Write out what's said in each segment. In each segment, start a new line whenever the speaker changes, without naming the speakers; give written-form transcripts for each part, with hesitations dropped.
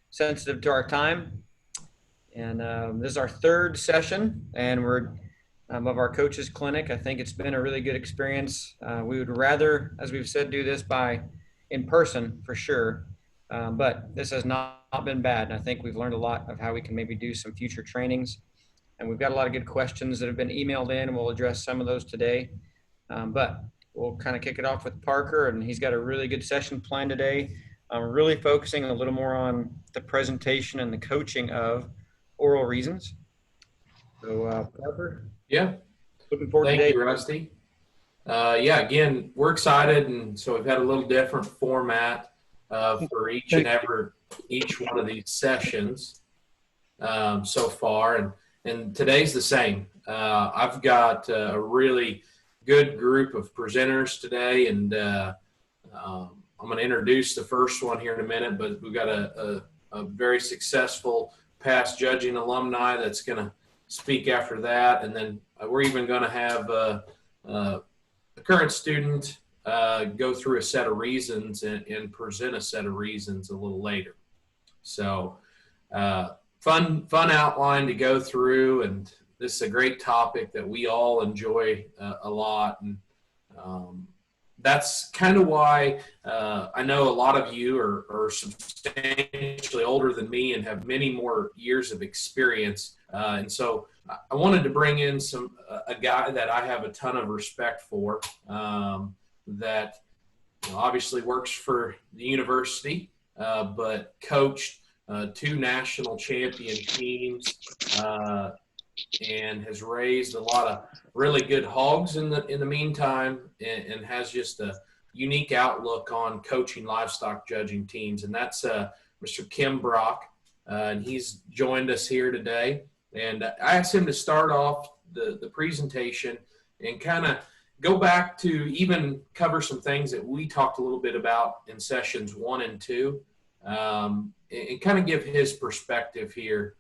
sensitive to our time. And this is our third session, and we're of our coaches clinic. I think it's been a really good experience. We would rather, as we've said, do this by in person for sure. But this has not been bad. And I think we've learned a lot of how we can maybe do some future trainings. And we've got a lot of good questions that have been emailed in, and we'll address some of those today. But we'll kind of kick it off with Parker, and he's got a really good session planned today. Really focusing a little more on the presentation and the coaching of oral reasons. So, Parker,
Yeah,
looking forward
thank
today.
you, Rusty. Yeah, again, we're excited, and so we've had a little different format for each one of these sessions so far, and today's the same. I've got a really good group of presenters today, and I'm going to introduce the first one here in a minute, but we've got a very successful past judging alumni that's going to speak after that, and then we're even going to have a current student go through a set of reasons and present a set of reasons a little later. So fun outline to go through, and this is a great topic that we all enjoy a lot, and that's kind of why I know a lot of you are substantially older than me and have many more years of experience. And so I wanted to bring in a guy that I have a ton of respect for, that obviously works for the university, but coached two national champion teams, and has raised a lot of really good hogs in the meantime, and has just a unique outlook on coaching livestock judging teams. And that's Mr. Kim Brock, and he's joined us here today. And I asked him to start off the presentation and kind of go back to even cover some things that we talked a little bit about in sessions 1 and 2, and kind of give his perspective here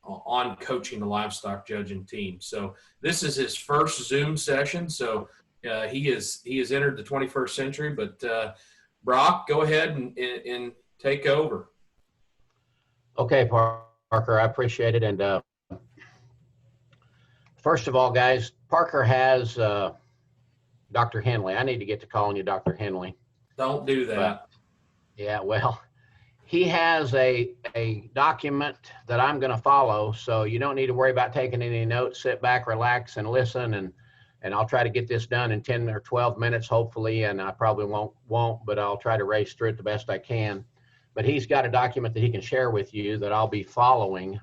on coaching the livestock judging team. So this is his first Zoom session. So he has entered the 21st century, but Brock, go ahead and take over.
Okay, Parker, I appreciate it. And first of all, guys, Parker has Dr. Henley. I need to get to calling you Dr. Henley.
Don't do that.
But, yeah, well, he has a document that I'm going to follow, so you don't need to worry about taking any notes. Sit back, relax, and listen, and I'll try to get this done in 10 or 12 minutes, hopefully, and I probably won't, but I'll try to race through it the best I can. But he's got a document that he can share with you that I'll be following.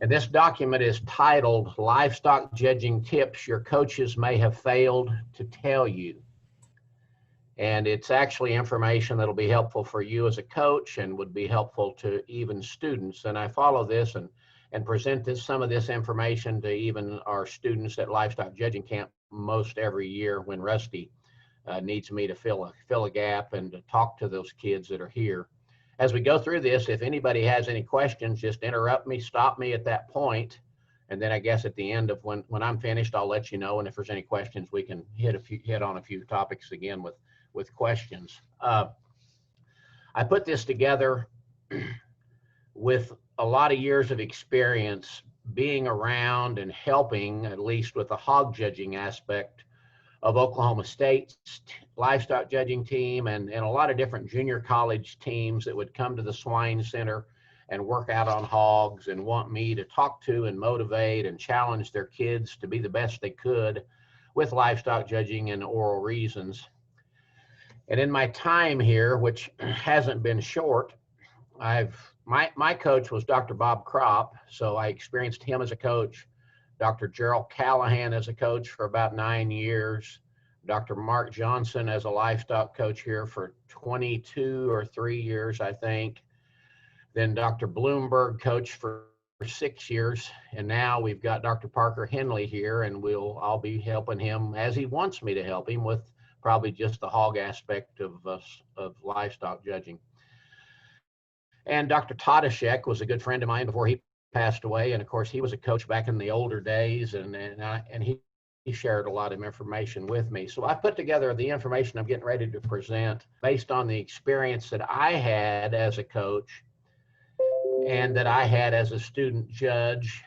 And this document is titled Livestock Judging Tips Your Coaches May Have Failed to Tell You. And it's actually information that'll be helpful for you as a coach and would be helpful to even students. And I follow this and present some of this information to even our students at Livestock Judging Camp most every year when Rusty needs me to fill a gap and to talk to those kids that are here. As we go through this, if anybody has any questions, just interrupt me, stop me at that point, and then I guess at the end of when I'm finished, I'll let you know. And if there's any questions, we can hit on a few topics again with questions. I put this together with a lot of years of experience being around and helping, at least with the hog judging aspect of Oklahoma State's livestock judging team, and a lot of different junior college teams that would come to the swine center and work out on hogs and want me to talk to and motivate and challenge their kids to be the best they could with livestock judging and oral reasons. And in my time here, which hasn't been short, my coach was Dr. Bob Kropp, so I experienced him as a coach. Dr. Gerald Callahan as a coach for about 9 years. Dr. Mark Johnson as a livestock coach here for 22 or 3 years, I think. Then Dr. Bloomberg coached for 6 years. And now we've got Dr. Parker Henley here, and I'll be helping him as he wants me to help him with probably just the hog aspect of livestock judging. And Dr. Tadashek was a good friend of mine before he passed away, and of course he was a coach back in the older days, and shared a lot of information with me. So I put together the information I'm getting ready to present based on the experience that I had as a coach and that I had as a student judge.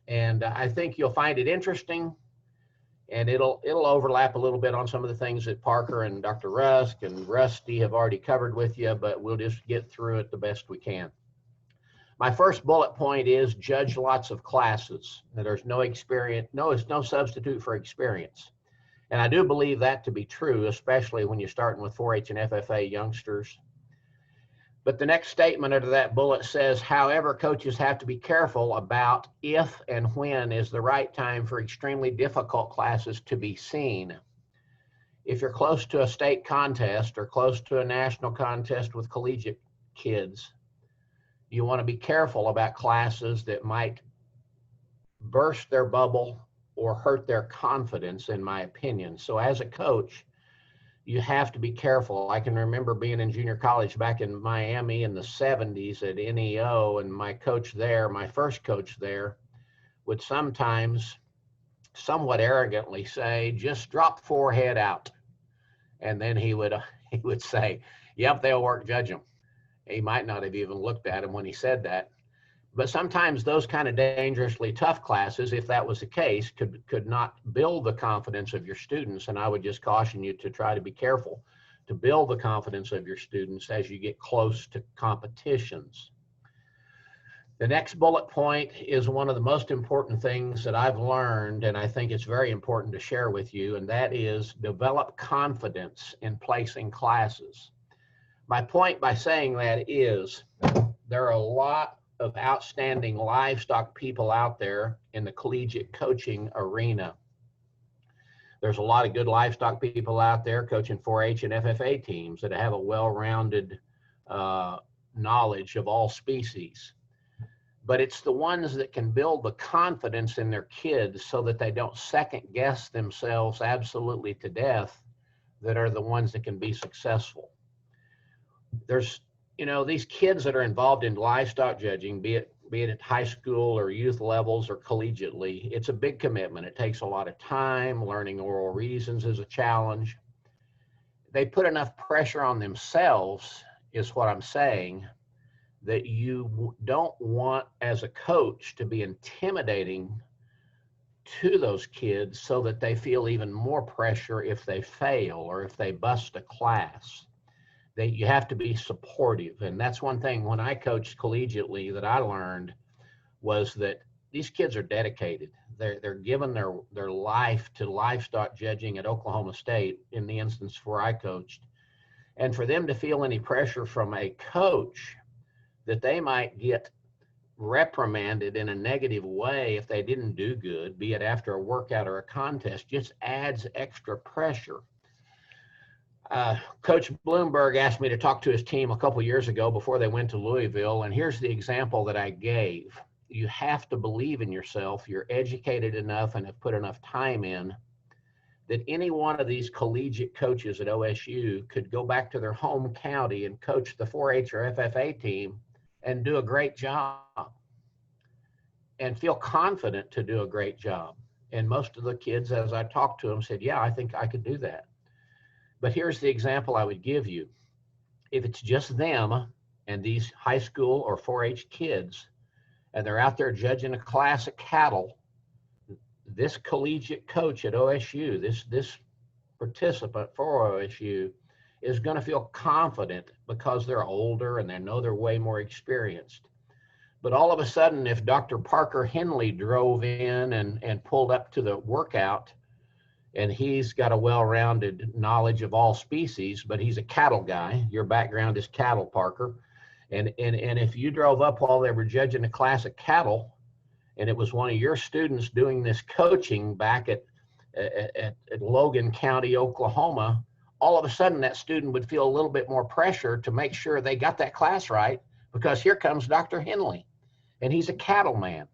And I think you'll find it interesting, and it'll overlap a little bit on some of the things that Parker and Dr. Rusk and Rusty have already covered with you, but we'll just get through it the best we can. My first bullet point is judge lots of classes. There's no experience, no substitute for experience. And I do believe that to be true, especially when you're starting with 4-H and FFA youngsters. But the next statement under that bullet says, however, coaches have to be careful about if and when is the right time for extremely difficult classes to be seen. If you're close to a state contest or close to a national contest with collegiate kids, you want to be careful about classes that might burst their bubble or hurt their confidence, in my opinion. So as a coach, you have to be careful. I can remember being in junior college back in Miami in the 70s at NEO, and my coach there, my first coach there, would sometimes somewhat arrogantly say, just drop forehead out. And then he would say, yep, they'll work judge them. He might not have even looked at him when he said that. But sometimes those kind of dangerously tough classes, if that was the case, could not build the confidence of your students. And I would just caution you to try to be careful to build the confidence of your students as you get close to competitions. The next bullet point is one of the most important things that I've learned, and I think it's very important to share with you, and that is develop confidence in placing classes. My point by saying that is there are a lot of outstanding livestock people out there in the collegiate coaching arena. There's a lot of good livestock people out there coaching 4-H and FFA teams that have a well-rounded knowledge of all species. But it's the ones that can build the confidence in their kids so that they don't second guess themselves absolutely to death that are the ones that can be successful. There's, these kids that are involved in livestock judging, be it at high school or youth levels or collegiately, it's a big commitment. It takes a lot of time. Learning oral reasons is a challenge. They put enough pressure on themselves, is what I'm saying, that you don't want as a coach to be intimidating to those kids so that they feel even more pressure if they fail or if they bust a class. You have to be supportive. And that's one thing when I coached collegiately that I learned was that these kids are dedicated. They're giving their life to livestock judging at Oklahoma State in the instance where I coached. And for them to feel any pressure from a coach that they might get reprimanded in a negative way if they didn't do good, be it after a workout or a contest, just adds extra pressure. Coach Bloomberg asked me to talk to his team a couple years ago before they went to Louisville, and here's the example that I gave. You have to believe in yourself. You're educated enough and have put enough time in that any one of these collegiate coaches at OSU could go back to their home county and coach the 4-H or FFA team and do a great job and feel confident to do a great job. And most of the kids, as I talked to them, said, yeah, I think I could do that. But here's the example I would give you. If it's just them and these high school or 4-H kids, and they're out there judging a class of cattle, this collegiate coach at OSU, this participant for OSU, is going to feel confident because they're older and they know they're way more experienced. But all of a sudden, if Dr. Parker Henley drove in and pulled up to the workout, and he's got a well-rounded knowledge of all species, but he's a cattle guy. Your background is cattle, Parker. And if you drove up while they were judging a class of cattle, and it was one of your students doing this coaching back at Logan County, Oklahoma, all of a sudden that student would feel a little bit more pressure to make sure they got that class right, because here comes Dr. Henley, and he's a cattle man.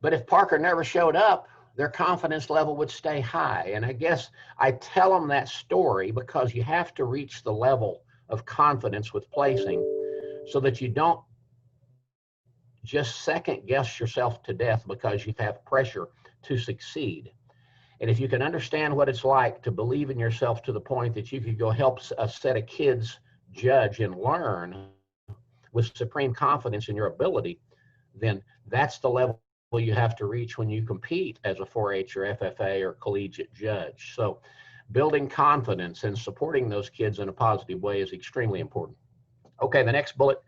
But if Parker never showed up, their confidence level would stay high. And I guess I tell them that story because you have to reach the level of confidence with placing so that you don't just second guess yourself to death because you have pressure to succeed. And if you can understand what it's like to believe in yourself to the point that you could go help a set of kids judge and learn with supreme confidence in your ability, then that's the level you have to reach when you compete as a 4-H or FFA or collegiate judge. So building confidence and supporting those kids in a positive way is extremely important. Okay, the next bullet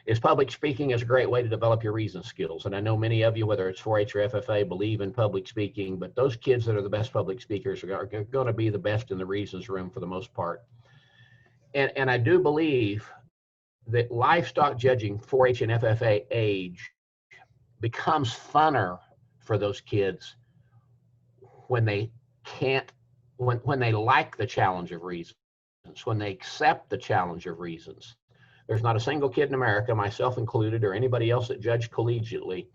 is public speaking is a great way to develop your reason skills. And I know many of you, whether it's 4-H or FFA, believe in public speaking, but those kids that are the best public speakers are going to be the best in the reasons room for the most part. And I do believe that livestock judging 4-H and FFA age becomes funner for those kids when they can't, when they like the challenge of reasons, when they accept the challenge of reasons. There's not a single kid in America, myself included, or anybody else that judged collegiately,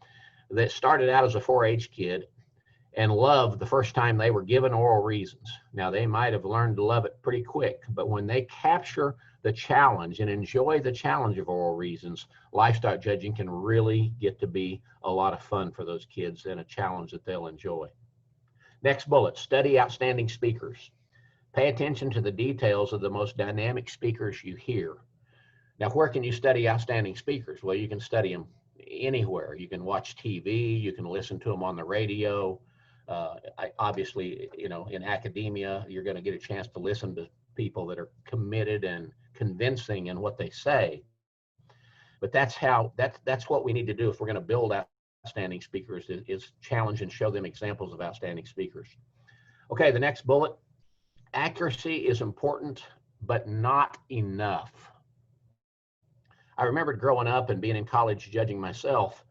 that started out as a 4-H kid and loved the first time they were given oral reasons. Now, they might have learned to love it pretty quick, but when they capture the challenge and enjoy the challenge of oral reasons, livestock judging can really get to be a lot of fun for those kids and a challenge that they'll enjoy. Next bullet, study outstanding speakers. Pay attention to the details of the most dynamic speakers you hear. Now, where can you study outstanding speakers? Well, you can study them anywhere. You can watch TV, you can listen to them on the radio. Obviously, you know, in academia, you're going to get a chance to listen to people that are committed and convincing in what they say. But that's what we need to do if we're going to build outstanding speakers, is challenge and show them examples of outstanding speakers. Okay, the next bullet, accuracy is important, but not enough. I remembered growing up and being in college judging myself,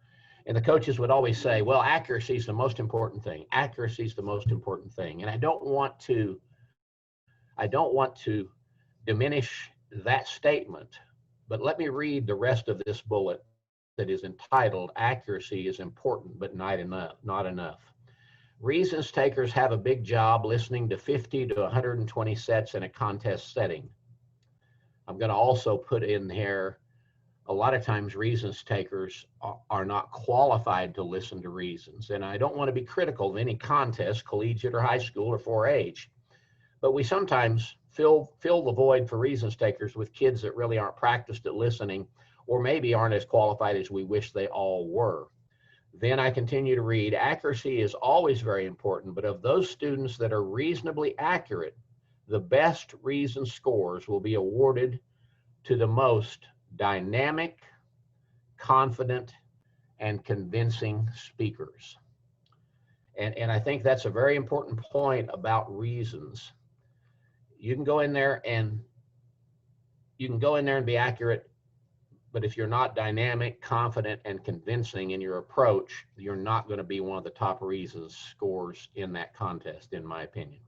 and the coaches would always say, well, accuracy is the most important thing. Accuracy is the most important thing. And I don't want to diminish that statement, but let me read the rest of this bullet that is entitled, Accuracy is Important, but Not Enough. Reasons takers have a big job listening to 50 to 120 sets in a contest setting. I'm going to also put in here, a lot of times reasons takers are not qualified to listen to reasons. And I don't want to be critical of any contest, collegiate or high school or 4-H, but we sometimes fill the void for reasons takers with kids that really aren't practiced at listening, or maybe aren't as qualified as we wish they all were. Then I continue to read, accuracy is always very important, but of those students that are reasonably accurate, the best reason scores will be awarded to the most dynamic, confident, and convincing speakers. And I think that's a very important point about reasons. You can go in there and be accurate, but if you're not dynamic, confident, and convincing in your approach, you're not going to be one of the top reasons scores in that contest, in my opinion.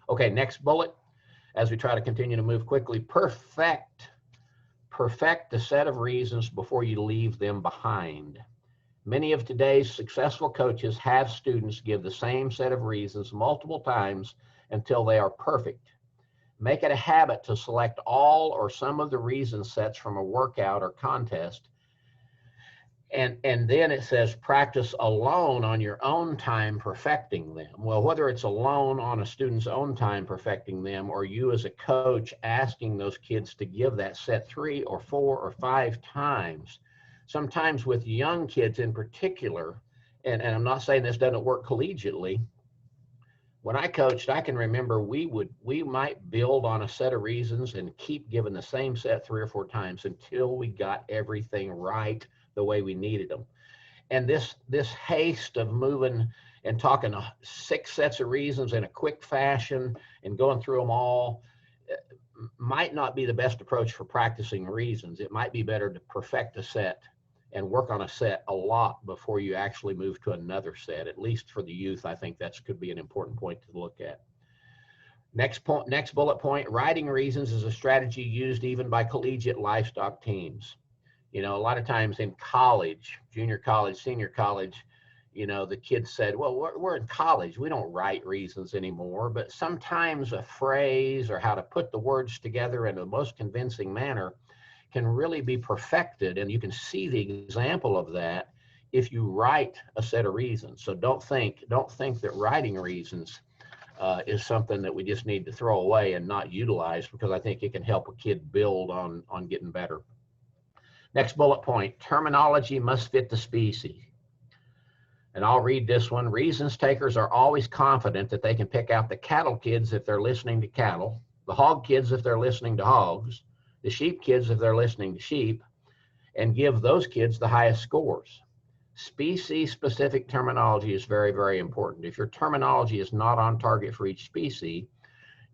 Okay, next bullet, as we try to continue to move quickly, perfect the set of reasons before you leave them behind. Many of today's successful coaches have students give the same set of reasons multiple times until they are perfect. Make it a habit to select all or some of the reason sets from a workout or contest. And then it says practice alone on your own time perfecting them. Well, whether it's alone on a student's own time perfecting them, or you as a coach asking those kids to give that set 3 or 4 or 5 times, sometimes with young kids in particular, and I'm not saying this doesn't work collegiately. When I coached, I can remember we might build on a set of reasons and keep giving the same set 3 or 4 times until we got everything right the way we needed them. And this haste of moving and talking 6 sets of reasons in a quick fashion and going through them all might not be the best approach for practicing reasons. It might be better to perfect a set and work on a set a lot before you actually move to another set. At least for the youth, I think that could be an important point to look at. Next bullet point, writing reasons is a strategy used even by collegiate livestock teams. You know, a lot of times in college, junior college, senior college, you know, the kids said, well, we're in college, we don't write reasons anymore, but sometimes a phrase or how to put the words together in the most convincing manner can really be perfected. And you can see the example of that if you write a set of reasons. So don't think that writing reasons is something that we just need to throw away and not utilize, because I think it can help a kid build on getting better. Next bullet point, terminology must fit the species. And I'll read this one. Reasons takers are always confident that they can pick out the cattle kids if they're listening to cattle, the hog kids if they're listening to hogs, the sheep kids if they're listening to sheep, and give those kids the highest scores. Species-specific terminology is very, very important. If your terminology is not on target for each species,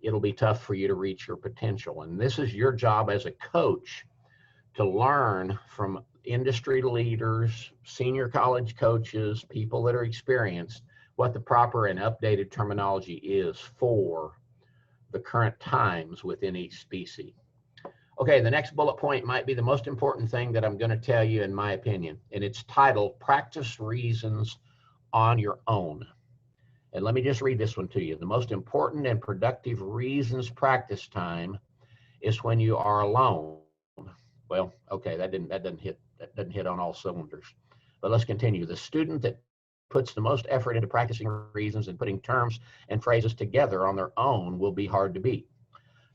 it'll be tough for you to reach your potential. And this is your job as a coach, to learn from industry leaders, senior college coaches, people that are experienced, what the proper and updated terminology is for the current times within each species. Okay, the next bullet point might be the most important thing that I'm going to tell you, in my opinion, and it's titled Practice Reasons on Your Own. And let me just read this one to you. The most important and productive reasons practice time is when you are alone. Well, okay, that doesn't hit on all cylinders. But let's continue. The student that puts the most effort into practicing reasons and putting terms and phrases together on their own will be hard to beat.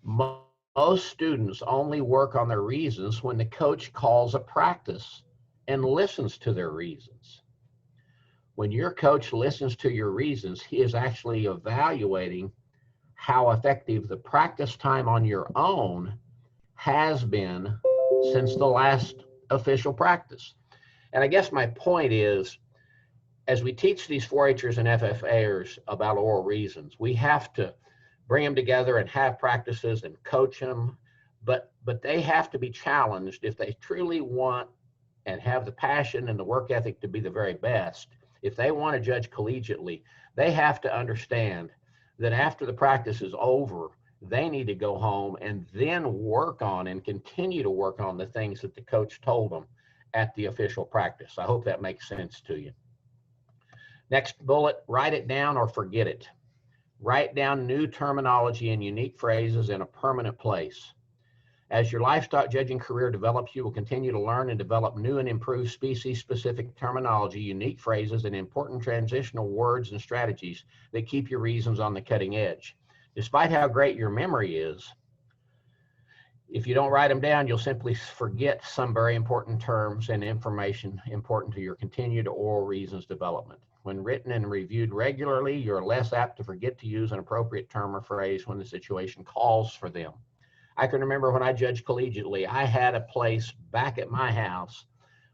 Most students only work on their reasons when the coach calls a practice and listens to their reasons. When your coach listens to your reasons, he is actually evaluating how effective the practice time on your own has been since the last official practice. And I guess my point is, as we teach these 4-Hers and FFAers about oral reasons, we have to bring them together and have practices and coach them, but they have to be challenged if they truly want and have the passion and the work ethic to be the very best. If they want to judge collegiately, they have to understand that after the practice is over, they need to go home and then work on and continue to work on the things that the coach told them at the official practice. I hope that makes sense to you. Next bullet, write it down or forget it. Write down new terminology and unique phrases in a permanent place. As your livestock judging career develops, you will continue to learn and develop new and improved species-specific terminology, unique phrases, and important transitional words and strategies that keep your reasons on the cutting edge. Despite how great your memory is, if you don't write them down, you'll simply forget some very important terms and information important to your continued oral reasons development. When written and reviewed regularly, you're less apt to forget to use an appropriate term or phrase when the situation calls for them. I can remember when I judged collegiately, I had a place back at my house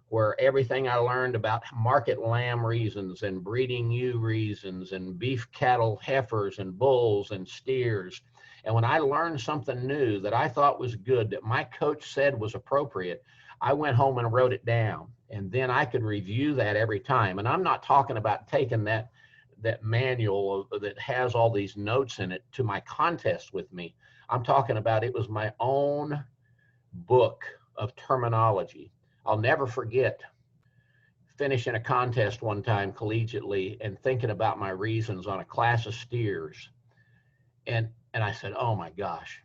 where everything I learned about market lamb reasons and breeding ewe reasons and beef cattle heifers and bulls and steers. And when I learned something new that I thought was good, that my coach said was appropriate, I went home and wrote it down. And then I could review that every time. And I'm not talking about taking that manual that has all these notes in it to my contest with me. I'm talking about it was my own book of terminology. I'll never forget finishing a contest one time collegiately and thinking about my reasons on a class of steers. And I said, oh my gosh,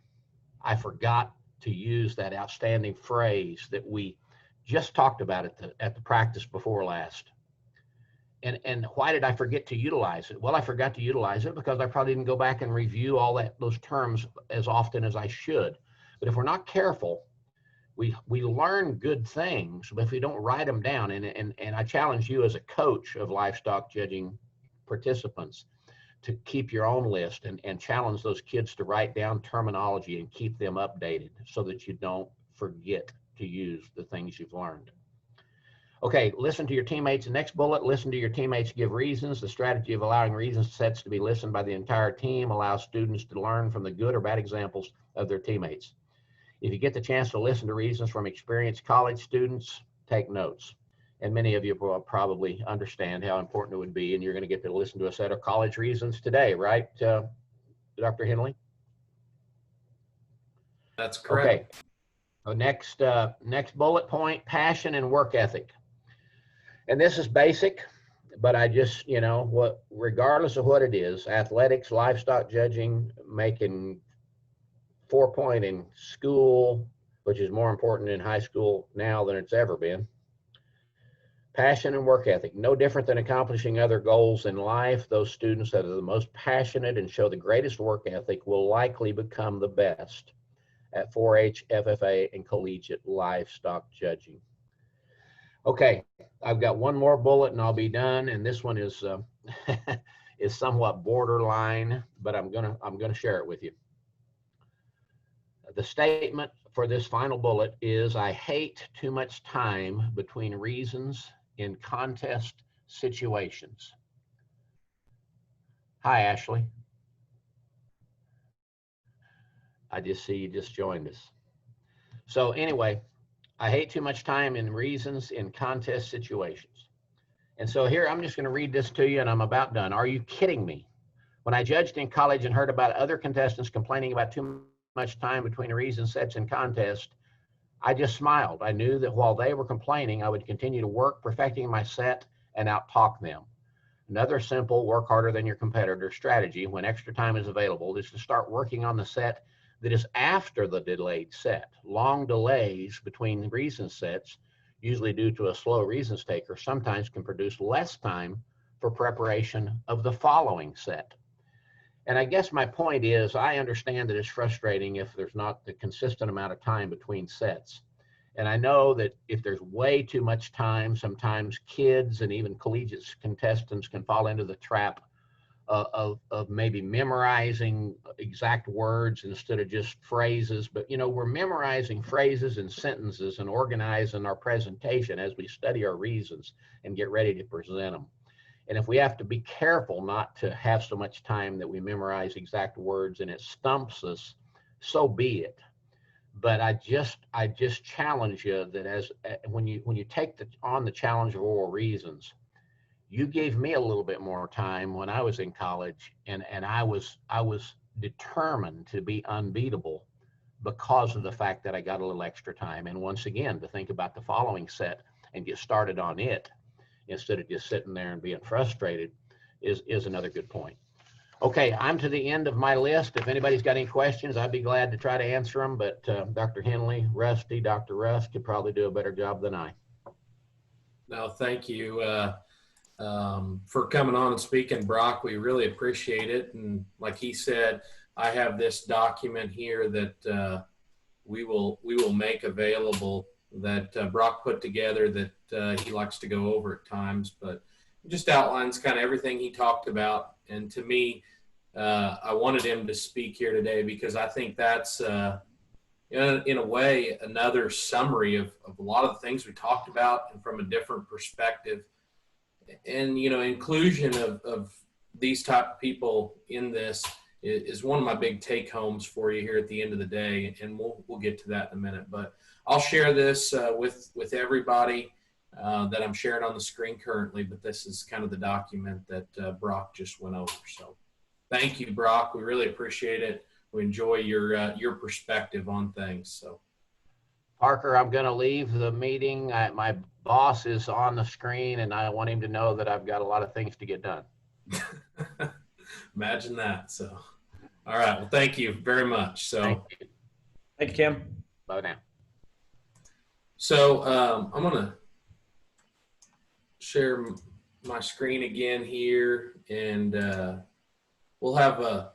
I forgot to use that outstanding phrase that we just talked about at the practice before last. And why did I forget to utilize it? Well, I forgot to utilize it because I probably didn't go back and review all those terms as often as I should. But if we're not careful, we learn good things, but if we don't write them down, and I challenge you as a coach of livestock judging participants to keep your own list and challenge those kids to write down terminology and keep them updated so that you don't forget to use the things you've learned. Okay, listen to your teammates. The next bullet, listen to your teammates give reasons. The strategy of allowing reasons sets to be listened by the entire team allows students to learn from the good or bad examples of their teammates. If you get the chance to listen to reasons from experienced college students, take notes. And many of you will probably understand how important it would be, and you're going to get to listen to a set of college reasons today, right, Dr. Henley?
That's correct.
Okay. Next bullet point, passion and work ethic. And this is basic, but I just, regardless of what it is, athletics, livestock judging, making 4-point in school, which is more important in high school now than it's ever been. Passion and work ethic, no different than accomplishing other goals in life. Those students that are the most passionate and show the greatest work ethic will likely become the best at 4-H, FFA, and collegiate livestock judging. Okay, I've got one more bullet and I'll be done. And this one is is somewhat borderline, but I'm gonna share it with you. The statement for this final bullet is, I hate too much time between reasons in contest situations. Hi, Ashley. I just see you just joined us. So anyway, I hate too much time in reasons in contest situations. And so here, I'm just going to read this to you and I'm about done. Are you kidding me? When I judged in college and heard about other contestants complaining about too much time between reason sets in contest, I just smiled. I knew that while they were complaining, I would continue to work perfecting my set and out-talk them. Another simple work harder than your competitor strategy when extra time is available is to start working on the set that is after the delayed set. Long delays between reason sets, usually due to a slow reasons taker, sometimes can produce less time for preparation of the following set. And I guess my point is, I understand that it's frustrating if there's not the consistent amount of time between sets. And I know that if there's way too much time, sometimes kids and even collegiate contestants can fall into the trap of maybe memorizing exact words instead of just phrases. But, you know, we're memorizing phrases and sentences and organizing our presentation as we study our reasons and get ready to present them. And if we have to be careful not to have so much time that we memorize exact words and it stumps us, so be it. But I just challenge you that when you take on the challenge of oral reasons, you gave me a little bit more time when I was in college, and I was determined to be unbeatable because of the fact that I got a little extra time. And once again, to think about the following set and get started on it instead of just sitting there and being frustrated is another good point. Okay, I'm to the end of my list. If anybody's got any questions, I'd be glad to try to answer them, but Dr. Henley, Dr. Russ could probably do a better job than I.
No, thank you for coming on and speaking, Brock. We really appreciate it. And like he said, I have this document here that we will make available that Brock put together that he likes to go over at times, but it just outlines kind of everything he talked about. And to me, I wanted him to speak here today because I think that's, in a way, another summary of a lot of the things we talked about and from a different perspective. And, you know, inclusion of these type of people in this is one of my big take homes for you here at the end of the day. And we'll get to that in a minute, but I'll share this with everybody that I'm sharing on the screen currently, but this is kind of the document that Brock just went over. So thank you, Brock. We really appreciate it. We enjoy your perspective on things. So,
Parker, I'm going to leave the meeting. My boss is on the screen, and I want him to know that I've got a lot of things to get done.
Imagine that. So, all right. Well, thank you very much. So,
Thank you, Kim.
Bye now.
So I'm going to share my screen again here, and we'll have a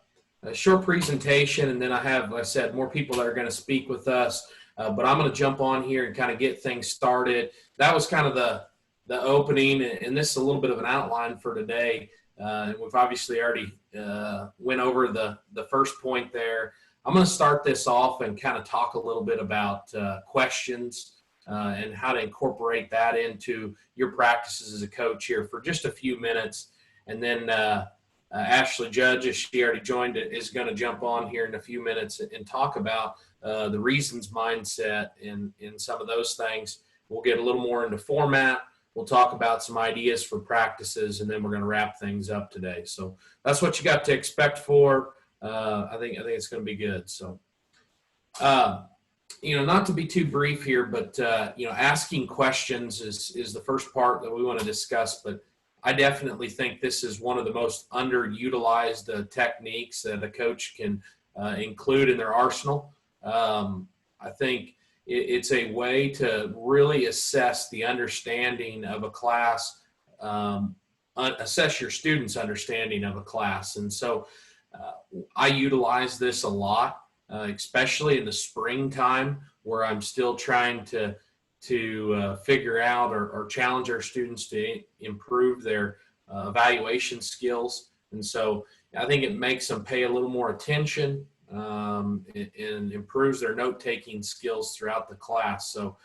short presentation, and then I have, like I said, more people that are going to speak with us, but I'm going to jump on here and kind of get things started. That was kind of the opening, and this is a little bit of an outline for today. We've obviously already went over the first point there. I'm going to start this off and kind of talk a little bit about questions and how to incorporate that into your practices as a coach here for just a few minutes. And then Ashley Judge, as she already joined, is going to jump on here in a few minutes and talk about the reasons mindset and some of those things. We'll get a little more into format. We'll talk about some ideas for practices, and then we're going to wrap things up today. So that's what you got to expect for. I think it's going to be good. So, you know, not to be too brief here, but you know, asking questions is the first part that we want to discuss. But I definitely think this is one of the most underutilized techniques that a coach can include in their arsenal. I think it's a way to really assess the understanding of a class, assess your students' understanding of a class. And so I utilize this a lot, especially in the springtime where I'm still trying to figure out or challenge our students to improve their evaluation skills. And so I think it makes them pay a little more attention, and improves their note-taking skills throughout the class. So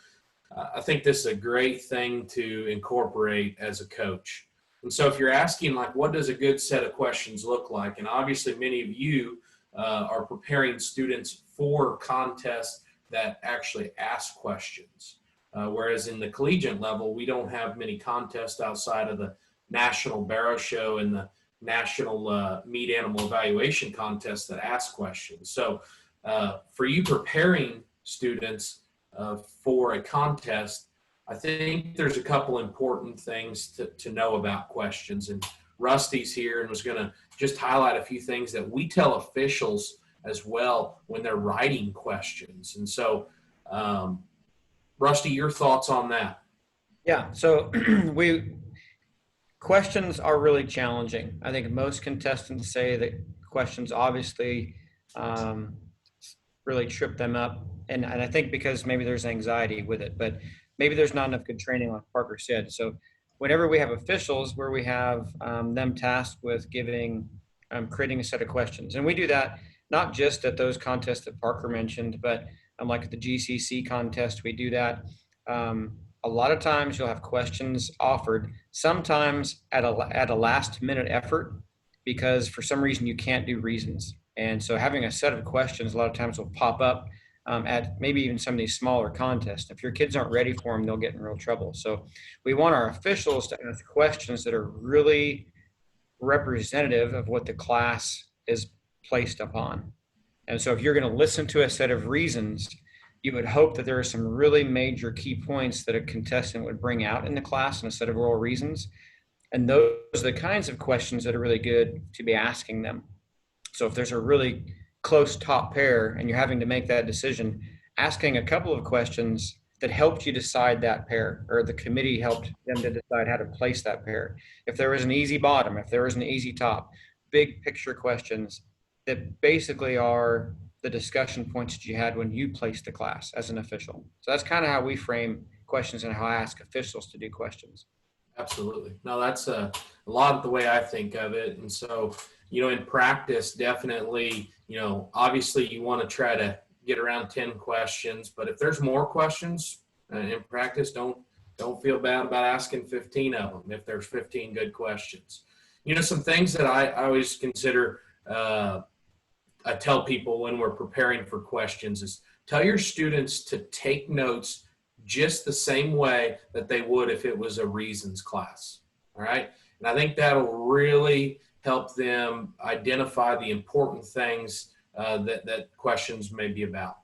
I think this is a great thing to incorporate as a coach. And so if you're asking, like, what does a good set of questions look like? And obviously many of you are preparing students for contests that actually ask questions. Whereas in the collegiate level, we don't have many contests outside of the National Barrow Show and the National Meat Animal Evaluation Contest that ask questions. So for you preparing students for a contest, I think there's a couple important things to know about questions. And Rusty's here and was going to just highlight a few things that we tell officials as well when they're writing questions. And so, Rusty, your thoughts on that?
Yeah, so questions are really challenging. I think most contestants say that questions obviously really trip them up. And I think because maybe there's anxiety with it, but maybe there's not enough good training, like Parker said. So whenever we have officials where we have them tasked with creating a set of questions, and we do that not just at those contests that Parker mentioned, but like at the GCC contest, we do that. A lot of times you'll have questions offered, sometimes at a last minute effort, because for some reason you can't do reasons. And so having a set of questions a lot of times will pop up at maybe even some of these smaller contests. If your kids aren't ready for them, they'll get in real trouble. So we want our officials to ask questions that are really representative of what the class is placed upon. And so if you're going to listen to a set of reasons, you would hope that there are some really major key points that a contestant would bring out in the class in a set of oral reasons. And those are the kinds of questions that are really good to be asking them. So if there's a really close top pair and you're having to make that decision, asking a couple of questions that helped you decide that pair, or the committee helped them to decide how to place that pair. If there was an easy bottom, if there was an easy top, big picture questions that basically are the discussion points that you had when you placed the class as an official. So that's kind of how we frame questions and how I ask officials to do questions.
Absolutely. No, that's a lot of the way I think of it. And so, in practice, definitely, obviously you want to try to get around 10 questions, but if there's more questions in practice, don't feel bad about asking 15 of them if there's 15 good questions. Some things that I always consider, I tell people when we're preparing for questions is tell your students to take notes just the same way that they would if it was a reasons class. All right. And I think that'll really help them identify the important things that questions may be about.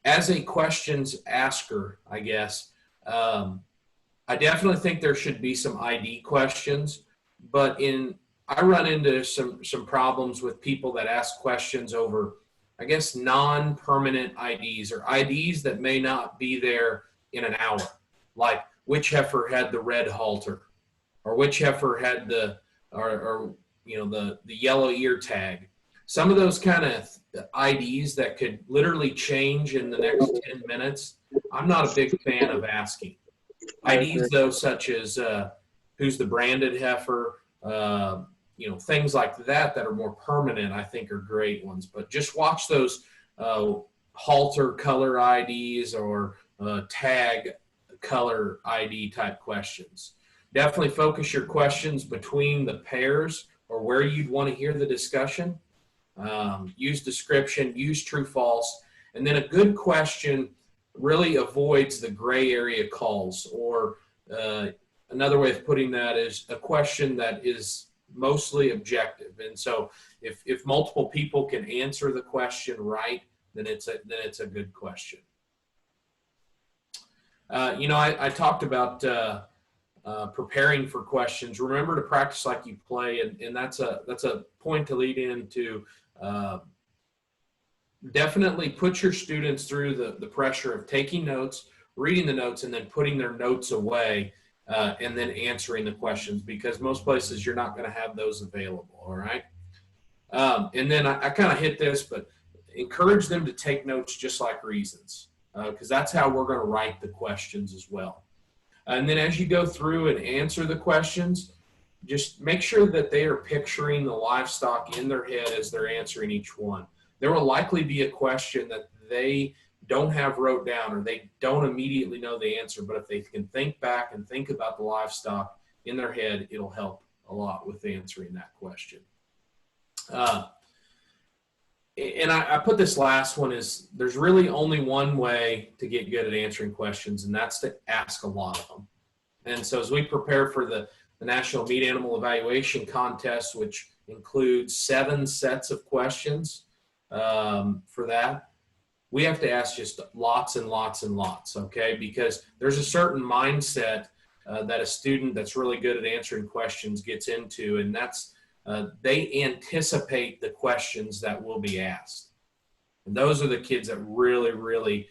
As a questions asker, I guess, I definitely think there should be some ID questions, but I run into some problems with people that ask questions over, I guess, non-permanent IDs or IDs that may not be there in an hour, like which heifer had the red halter, or which heifer had the yellow ear tag. Some of those kind of IDs that could literally change in the next 10 minutes, I'm not a big fan of asking. IDs, though, such as who's the branded heifer, things like that are more permanent, I think are great ones. But just watch those halter color IDs or tag color ID type questions. Definitely focus your questions between the pairs or where you'd want to hear the discussion. Use description, use true, false. And then a good question really avoids the gray area calls, or another way of putting that is a question that is mostly objective. And so if multiple people can answer the question right, then it's a good question. I talked about preparing for questions. Remember to practice like you play, and that's a point to lead into definitely put your students through the pressure of taking notes, reading the notes, and then putting their notes away, and then answering the questions, because most places you're not going to have those available. All right. And then I kind of hit this, but encourage them to take notes just like reasons, because that's how we're going to write the questions as well. And then as you go through and answer the questions, just make sure that they are picturing the livestock in their head as they're answering each one. There will likely be a question that they don't have wrote down, or they don't immediately know the answer, but if they can think back and think about the livestock in their head, it'll help a lot with answering that question. And I put this last one is, there's really only one way to get good at answering questions, and that's to ask a lot of them. And so as we prepare for the National Meat Animal Evaluation Contest, which includes 7 sets of questions for that, we have to ask just lots and lots and lots, okay? Because there's a certain mindset that a student that's really good at answering questions gets into, and that's they anticipate the questions that will be asked. And those are the kids that really, really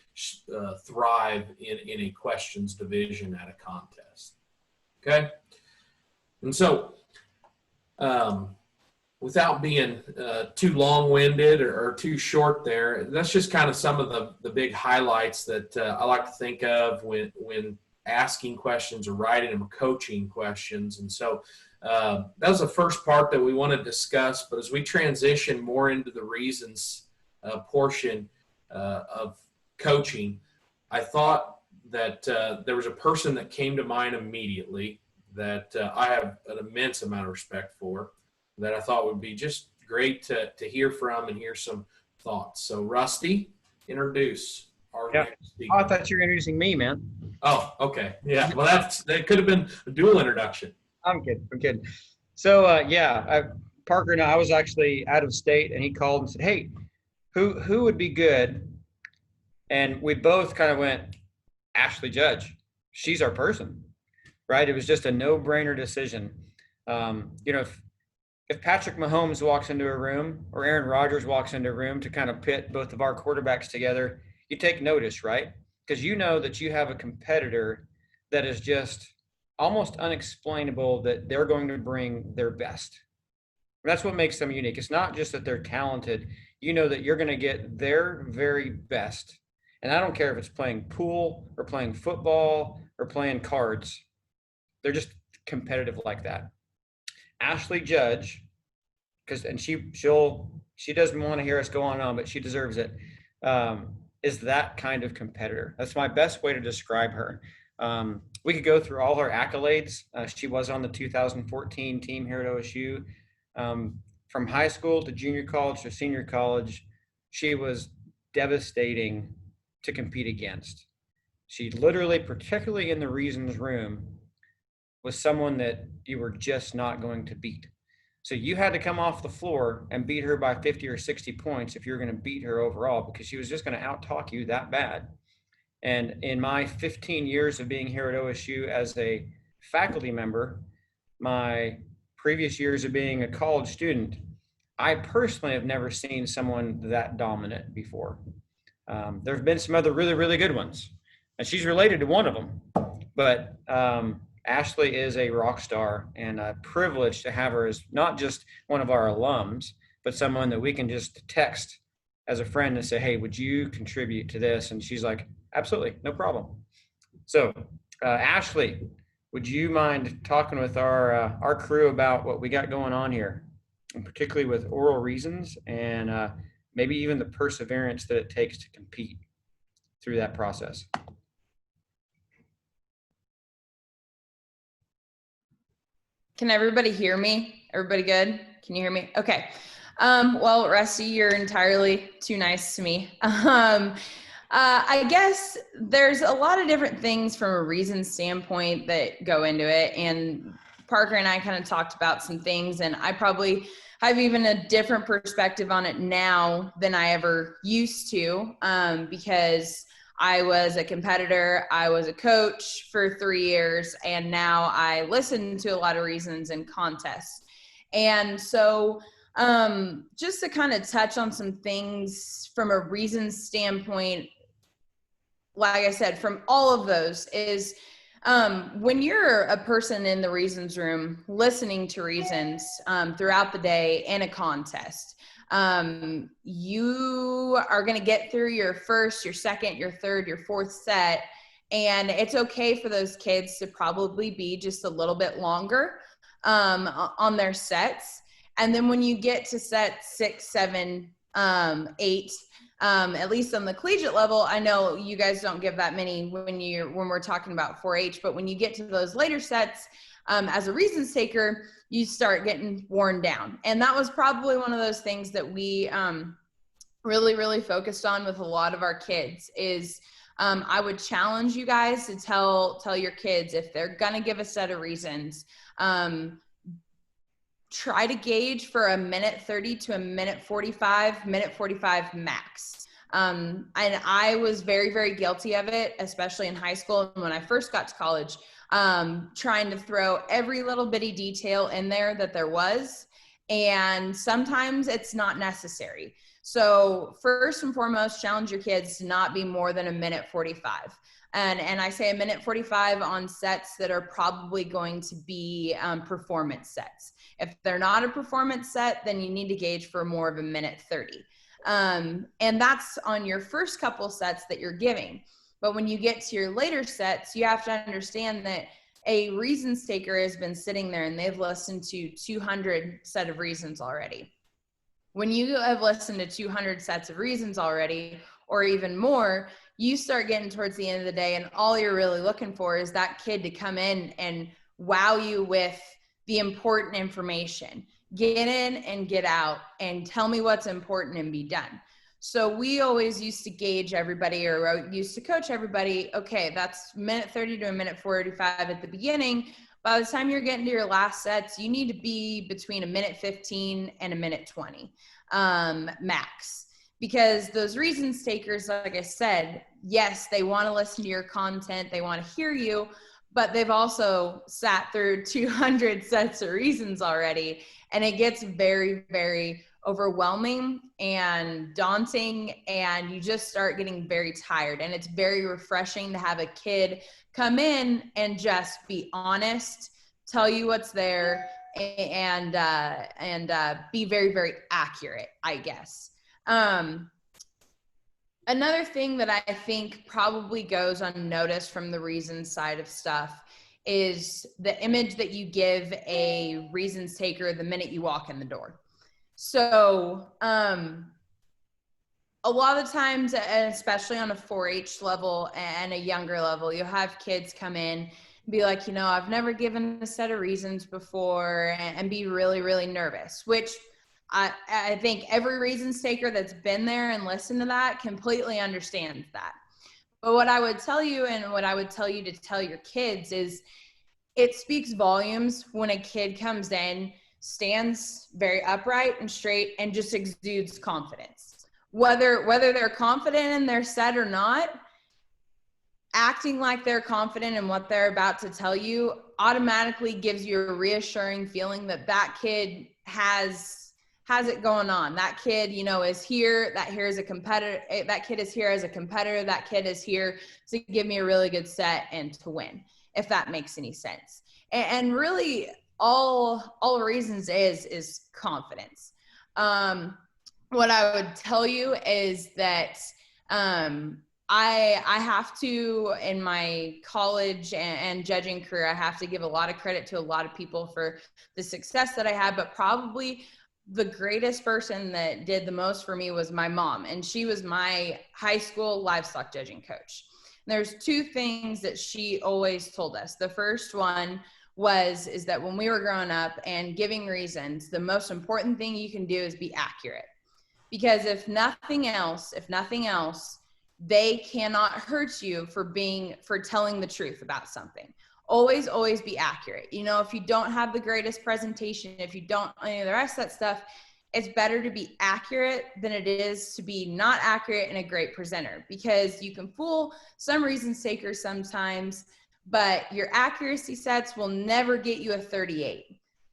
thrive in a questions division at a contest. Okay? And so, without being too long-winded or too short there, that's just kind of some of the big highlights that I like to think of when asking questions or writing them, coaching questions. And so that was the first part that we want to discuss. But as we transition more into the reasons portion of coaching, I thought that there was a person that came to mind immediately that I have an immense amount of respect for, that I thought would be just great to hear from and hear some thoughts. So Rusty, introduce our next speaker.
Oh, I thought you were introducing me, man.
Oh, okay. Yeah. Well, that could have been a dual introduction.
I'm kidding. So Parker and I was actually out of state, and he called and said, "Hey, who would be good?" And we both kind of went, Ashley Judge. She's our person, right? It was just a no-brainer decision. If Patrick Mahomes walks into a room, or Aaron Rodgers walks into a room to kind of pit both of our quarterbacks together, you take notice, right? Because you know that you have a competitor that is just almost unexplainable, that they're going to bring their best. That's what makes them unique. It's not just that they're talented. You know that you're going to get their very best. And I don't care if it's playing pool or playing football or playing cards. They're just competitive like that. Ashley Judge, and she doesn't want to hear us go on, but she deserves it, is that kind of competitor. That's my best way to describe her. We could go through all her accolades. She was on the 2014 team here at OSU. From high school to junior college to senior college, she was devastating to compete against. She literally, particularly in the reasons room, was someone that you were just not going to beat. So you had to come off the floor and beat her by 50 or 60 points if you're going to beat her overall, because she was just going to out-talk you that bad. And in my 15 years of being here at OSU as a faculty member, my previous years of being a college student, I personally have never seen someone that dominant before. There have been some other really, really good ones, and she's related to one of them. But Ashley is a rock star, and a privilege to have her as not just one of our alums, but someone that we can just text as a friend and say, "Hey, would you contribute to this?" And she's like, "Absolutely, no problem." So, Ashley, would you mind talking with our crew about what we got going on here, and particularly with oral reasons and maybe even the perseverance that it takes to compete through that process?
Can everybody hear me? Everybody good? Can you hear me? Okay. Well, Rusty, you're entirely too nice to me. I guess there's a lot of different things from a reason standpoint that go into it. And Parker and I kind of talked about some things, and I probably have even a different perspective on it now than I ever used to, because I was a competitor, I was a coach for 3 years, and now I listen to a lot of reasons and contests. And so Just to kind of touch on some things from a reason standpoint, like I said, from all of those is when you're a person in the reasons room listening to reasons throughout the day in a contest, you are going to get through your first, your second, your third, your fourth set. And it's okay for those kids to probably be just a little bit longer on their sets. And then when you get to set 6, 7, 8, at least on the collegiate level, I know you guys don't give that many when we're talking about 4-H, but when you get to those later sets, as a reasons taker, you start getting worn down. And that was probably one of those things that we really, really focused on with a lot of our kids is I would challenge you guys to tell your kids if they're gonna give a set of reasons, try to gauge for a minute 30 to a minute 45 max. And I was very, very guilty of it, especially in high school. And when I first got to college, trying to throw every little bitty detail in there that there was. And sometimes it's not necessary. So first and foremost, challenge your kids to not be more than a minute 45. And I say a minute 45 on sets that are probably going to be performance sets. If they're not a performance set, then you need to gauge for more of a minute 30. And that's on your first couple sets that you're giving. But when you get to your later sets, you have to understand that a reasons taker has been sitting there and they've listened to 200 set of reasons already. When you have listened to 200 sets of reasons already, or even more, you start getting towards the end of the day and all you're really looking for is that kid to come in and wow you with the important information. Get in and get out and tell me what's important and be done. So we always used to gauge everybody, or used to coach everybody, okay, that's minute 30 to a minute 45 at the beginning. By the time you're getting to your last sets, you need to be between a minute 15 and a minute 20 max. Because those reasons takers, like I said, yes, they want to listen to your content, they want to hear you, but they've also sat through 200 sets of reasons already. And it gets very, very overwhelming and daunting, and you just start getting very tired. And it's very refreshing to have a kid come in and just be honest, tell you what's there, and be very, very accurate, I guess. Another thing that I think probably goes unnoticed from the reasons side of stuff is the image that you give a reasons taker the minute you walk in the door. So a lot of times, and especially on a 4-H level and a younger level, you'll have kids come in and be like, you know, I've never given a set of reasons before, and be really, really nervous, which I think every reasons taker that's been there and listened to that completely understands that. But what I would tell you, and what I would tell you to tell your kids, is it speaks volumes when a kid comes in, stands very upright and straight, and just exudes confidence. Whether they're confident in their set or not, acting like they're confident in what they're about to tell you automatically gives you a reassuring feeling that that kid has it going on. That kid, you know, is here. That here is a competitor. That kid is here as a competitor. That kid is here to give me a really good set and to win, if that makes any sense. And really, all reasons is confidence. What I would tell you is that I have to, in my college and judging career, I have to give a lot of credit to a lot of people for the success that I had, but probably the greatest person that did the most for me was my mom, and she was my high school livestock judging coach. There's two things that she always told us. The first one is that when we were growing up and giving reasons, the most important thing you can do is be accurate. Because if nothing else, they cannot hurt you for telling the truth about something. Always be accurate. You know, if you don't have the greatest presentation, if you don't any of the rest of that stuff, it's better to be accurate than it is to be not accurate and a great presenter, because you can fool some reasons takers sometimes, but your accuracy sets will never get you a 38.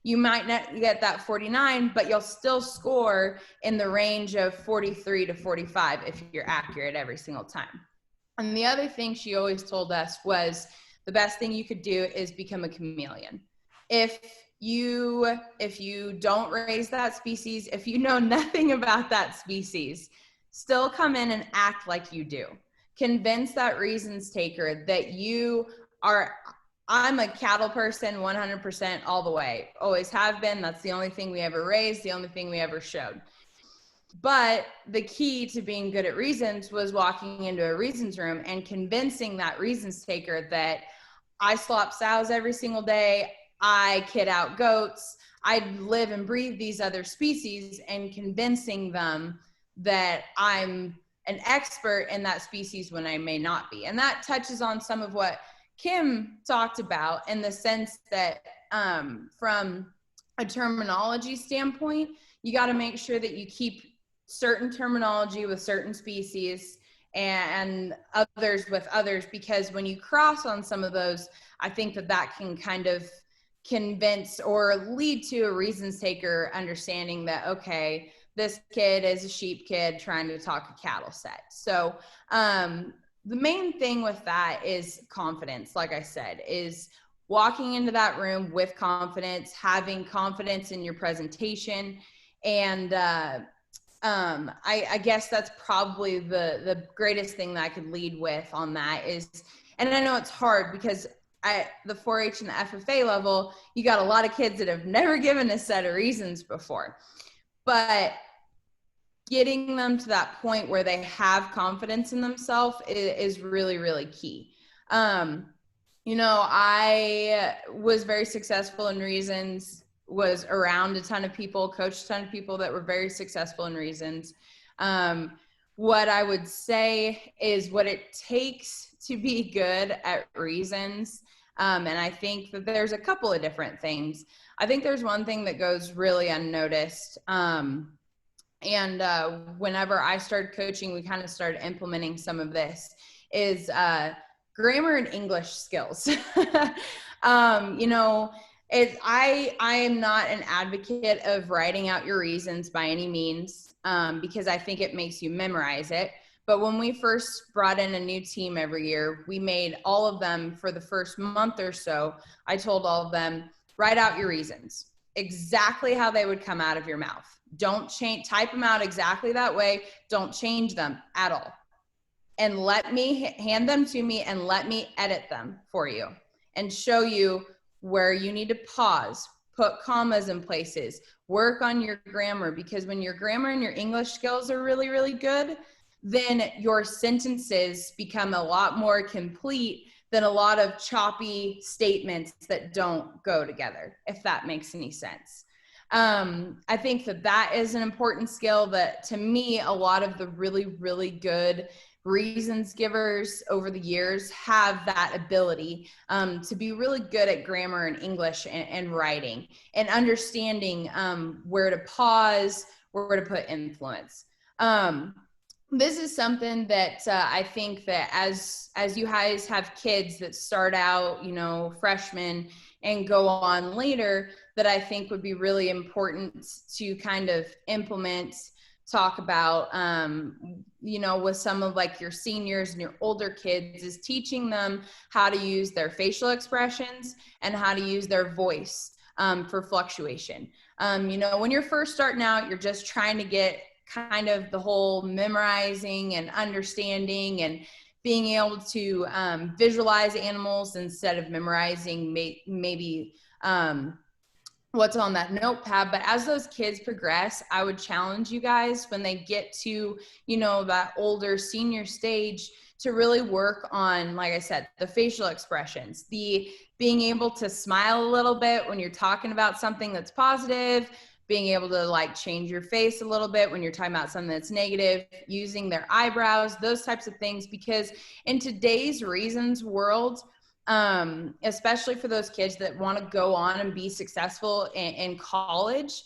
you might not get that 49, but you'll still score in the range of 43 to 45 if you're accurate every single time. And the other thing she always told us was the best thing you could do is become a chameleon. If you don't raise that species, if you know nothing about that species, still come in and act like you do. Convince that reasons taker that you are, I'm a cattle person 100% all the way. Always have been. That's the only thing we ever raised, the only thing we ever showed. But the key to being good at reasons was walking into a reasons room and convincing that reasons taker that I slop sows every single day, I kid out goats, I live and breathe these other species, and convincing them that I'm an expert in that species when I may not be. And that touches on some of what Kim talked about, in the sense that from a terminology standpoint, you got to make sure that you keep certain terminology with certain species and others with others, because when you cross on some of those, I think that can kind of convince or lead to a reasons taker understanding that, okay, this kid is a sheep kid trying to talk a cattle set. So the main thing with that is confidence. Like I said, is walking into that room with confidence, having confidence in your presentation. And I guess that's probably the greatest thing that I could lead with on that is, and I know it's hard because at the 4-H and the FFA level, you got a lot of kids that have never given a set of reasons before, but getting them to that point where they have confidence in themselves is really, really key. You know, I was very successful in reasons, was around a ton of people, coached a ton of people that were very successful in reasons. What I would say is what it takes to be good at reasons. And I think that there's a couple of different things. I think there's one thing that goes really unnoticed. Whenever I started coaching, we kind of started implementing some of this, is grammar and English skills. You know, I am not an advocate of writing out your reasons by any means, because I think it makes you memorize it. But when we first brought in a new team every year, we made all of them, for the first month or so, I told all of them, write out your reasons, exactly how they would come out of your mouth. Don't change, type them out exactly that way. Don't change them at all. And let me hand them to me and let me edit them for you and show you where you need to pause, put commas in places, work on your grammar, because when your grammar and your English skills are really, really good, then your sentences become a lot more complete than a lot of choppy statements that don't go together, if that makes any sense. I think that is an important skill that, to me, a lot of the really, really good reasons givers over the years have that ability to be really good at grammar and English and writing and understanding where to pause, where to put influence. This is something that I think that as you guys have kids that start out, you know, freshmen and go on later, that I think would be really important to kind of implement, talk about, you know, with some of like your seniors and your older kids, is teaching them how to use their facial expressions and how to use their voice for fluctuation. You know, when you're first starting out, you're just trying to get kind of the whole memorizing and understanding and being able to visualize animals instead of memorizing maybe what's on that notepad. But as those kids progress, I would challenge you guys, when they get to, you know, that older senior stage, to really work on, like I said, the facial expressions, the being able to smile a little bit when you're talking about something that's positive, being able to like change your face a little bit when you're talking about something that's negative, using their eyebrows, those types of things. Because in today's reasons world, especially for those kids that want to go on and be successful in college,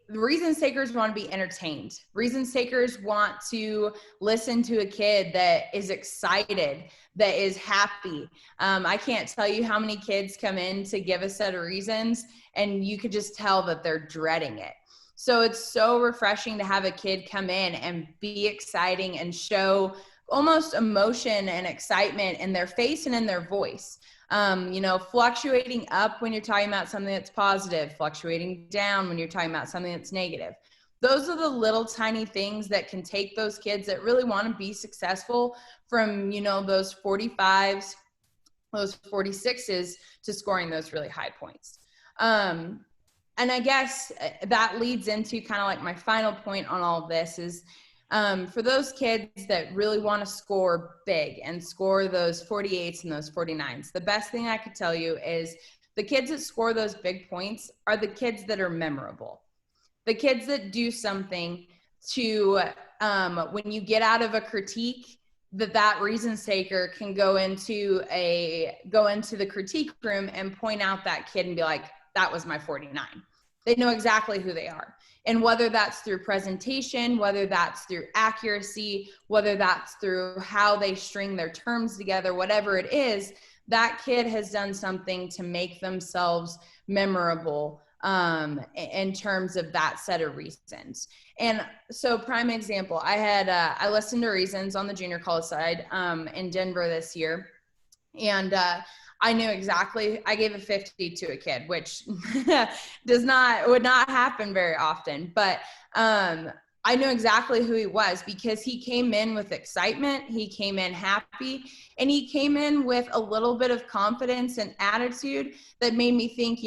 reasons takers want to be entertained. Reasons takers want to listen to a kid that is excited, that is happy. I can't tell you how many kids come in to give a set of reasons and you could just tell that they're dreading it. So it's so refreshing to have a kid come in and be exciting and show almost emotion and excitement in their face and in their voice. Fluctuating up when you're talking about something that's positive, fluctuating down when you're talking about something that's negative. Those are the little tiny things that can take those kids that really want to be successful from, those 45s, those 46s to scoring those really high points. And I guess that leads into kind of like my final point on all of this is, for those kids that really want to score big and score those 48s and those 49s, the best thing I could tell you is the kids that score those big points are the kids that are memorable. The kids that do something to, when you get out of a critique, that reasons taker can go into the critique room and point out that kid and be like, that was my 49. They know exactly who they are. And whether that's through presentation, whether that's through accuracy, whether that's through how they string their terms together, whatever it is, that kid has done something to make themselves memorable in terms of that set of reasons. And so prime example, I listened to reasons on the junior college side in Denver this year. And I knew exactly, I gave a 50 to a kid, which would not happen very often. But I knew exactly who he was because he came in with excitement, he came in happy, and he came in with a little bit of confidence and attitude that made me think,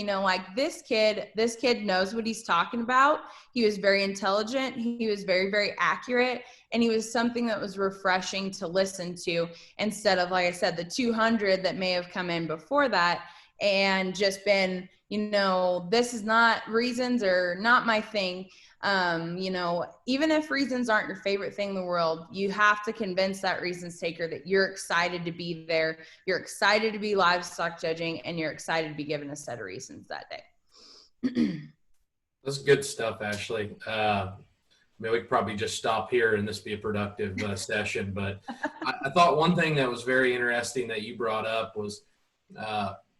this kid knows what he's talking about. He was very intelligent, he was very, very accurate, and he was something that was refreshing to listen to instead of, like I said, the 200 that may have come in before that and just been, this is not reasons or not my thing. Even if reasons aren't your favorite thing in the world, you have to convince that reasons taker that you're excited to be there, you're excited to be livestock judging, and you're excited to be given a set of reasons that day.
That's good stuff, Ashley. We could probably just stop here and this be a productive session. But I thought one thing that was very interesting that you brought up was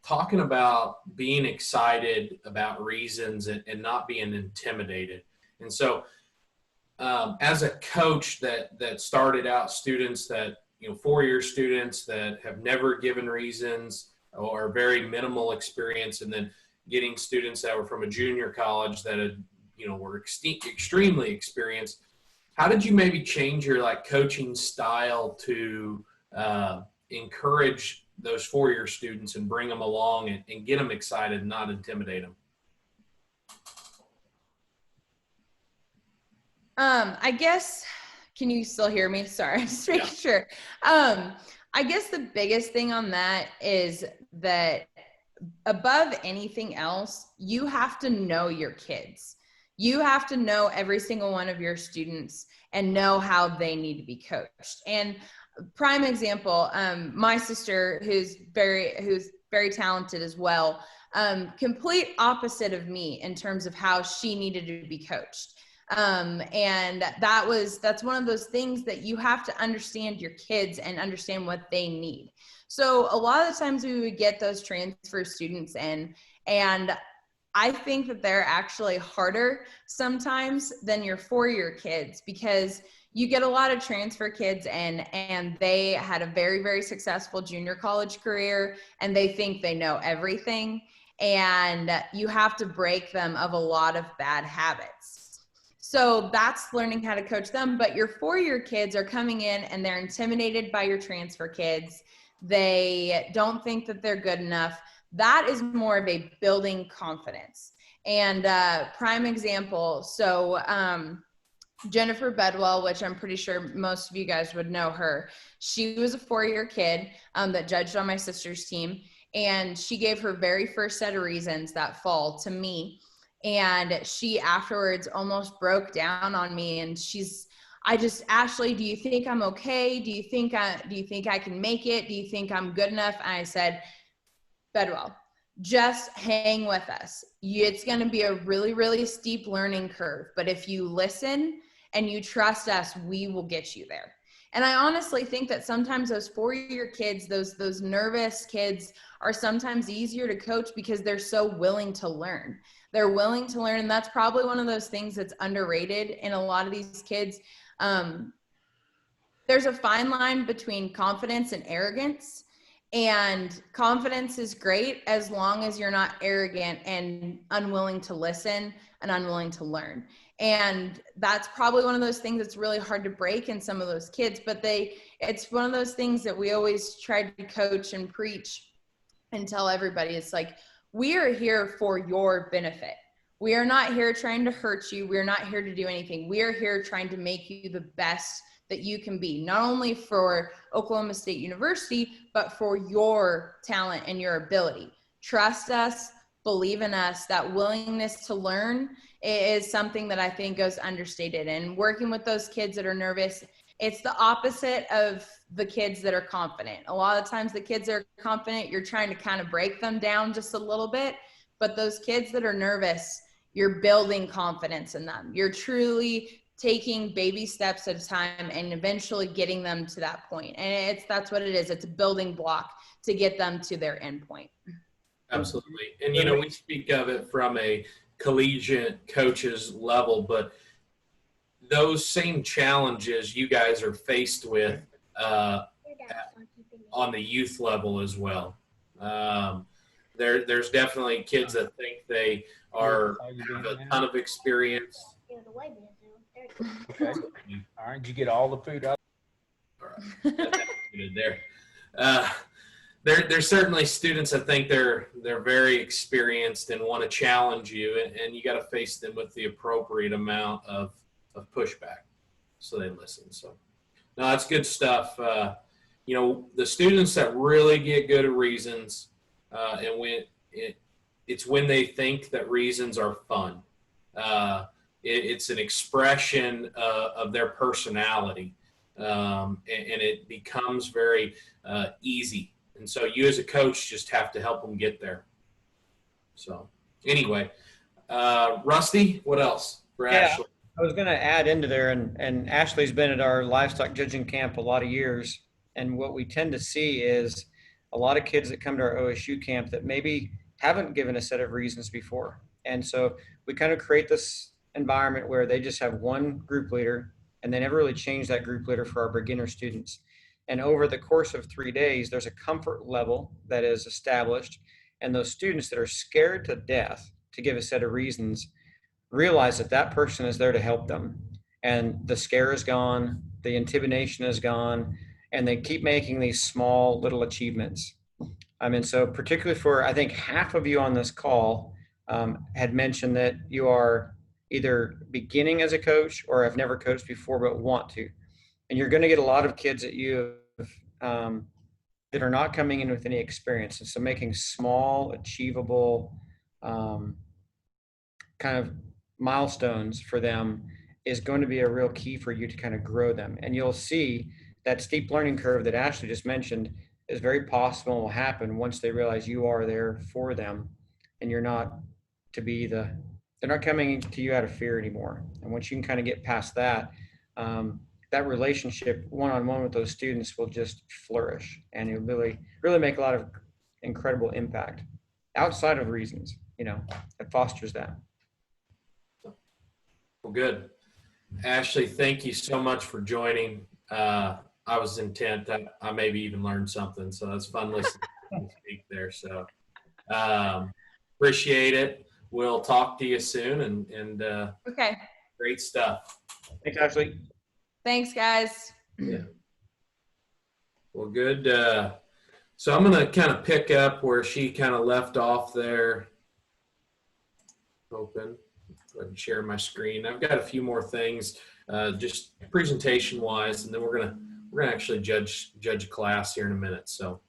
talking about being excited about reasons and not being intimidated. And so as a coach that started out students that, 4-year students that have never given reasons or very minimal experience, and then getting students that were from a junior college that had, were extremely experienced, how did you maybe change your coaching style to encourage those 4-year students and bring them along and get them excited and not intimidate them?
I guess, can you still hear me? Sorry, I'm just making sure. I guess the biggest thing on that is that above anything else, you have to know your kids. You have to know every single one of your students and know how they need to be coached. And prime example, my sister, who's very talented as well, complete opposite of me in terms of how she needed to be coached. And that's one of those things that you have to understand your kids and understand what they need. So a lot of the times we would get those transfer students in, and I think that they're actually harder sometimes than your 4-year kids, because you get a lot of transfer kids in and they had a very, very successful junior college career and they think they know everything, and you have to break them of a lot of bad habits. So that's learning how to coach them. But your 4-year kids are coming in and they're intimidated by your transfer kids. They don't think that they're good enough. That is more of a building confidence. And prime example, so Jennifer Bedwell, which I'm pretty sure most of you guys would know her, she was a 4-year kid that judged on my sister's team. And she gave her very first set of reasons that fall to me. And she afterwards almost broke down on me. And Ashley, do you think I'm okay? Do you think I can make it? Do you think I'm good enough? And I said, Bedwell, just hang with us. It's going to be a really, really steep learning curve. But if you listen and you trust us, we will get you there. And I honestly think that sometimes those 4-year kids, those nervous kids, are sometimes easier to coach because they're so willing to learn. They're willing to learn. And that's probably one of those things that's underrated in a lot of these kids. There's a fine line between confidence and arrogance. And confidence is great as long as you're not arrogant and unwilling to listen and unwilling to learn. And that's probably one of those things that's really hard to break in some of those kids, but it's one of those things that we always try to coach and preach and tell everybody. It's like, we are here for your benefit. We are not here trying to hurt you. We're not here to do anything. We are here trying to make you the best that you can be, not only for Oklahoma State University, but for your talent and your ability. Trust us, believe in us. That willingness to learn is something that I think goes understated. And working with those kids that are nervous, it's the opposite of the kids that are confident. A lot of times the kids that are confident, you're trying to kind of break them down just a little bit, but those kids that are nervous, you're building confidence in them. You're truly taking baby steps at a time and eventually getting them to that point. And that's what it is. It's a building block to get them to their end point.
Absolutely. And, you know, we speak of it from a collegiate coach's level, but those same challenges you guys are faced with on the youth level as well. There's definitely kids that think they have a ton of experience.
Okay. All right. Did you get all the food out?
All right. There. There's certainly students that think they're very experienced and want to challenge you, and you got to face them with the appropriate amount of pushback so they listen. So, no, that's good stuff. You know, the students that really get good at reasons, and it's when they think that reasons are fun. It's an expression of their personality, and it becomes very easy. And so you as a coach just have to help them get there. So anyway, Rusty, what else for Ashley?
I was going to add into there, and Ashley's been at our livestock judging camp a lot of years. And what we tend to see is a lot of kids that come to our OSU camp that maybe haven't given a set of reasons before. And so we kind of create this environment where they just have one group leader, and they never really change that group leader for our beginner students. And over the course of 3 days, there's a comfort level that is established. And those students that are scared to death to give a set of reasons realize that that person is there to help them. And the scare is gone, the intimidation is gone, and they keep making these small little achievements. I mean, so particularly for, I think half of you on this call had mentioned that you are either beginning as a coach or have never coached before but want to. And you're going to get a lot of kids that you that are not coming in with any experience. And so making small, achievable kind of milestones for them is going to be a real key for you to kind of grow them. And you'll see that steep learning curve that Ashley just mentioned is very possible and will happen once they realize you are there for them and you're not to be they're not coming to you out of fear anymore. And once you can kind of get past that, that relationship one-on-one with those students will just flourish, and it'll really make a lot of incredible impact outside of reasons, you know, that fosters that.
Well, good. Ashley, thank you so much for joining. I was intent that I maybe even learned something, so that's fun listening to you speak there. So appreciate it. We'll talk to you soon, and
Okay.
Great stuff.
Thanks, Ashley.
Thanks, guys.
Yeah. Well, good. So I'm going to kind of pick up where she kind of left off there. Open. Go ahead and share my screen. I've got a few more things, just presentation wise, and then we're gonna actually judge a class here in a minute. So,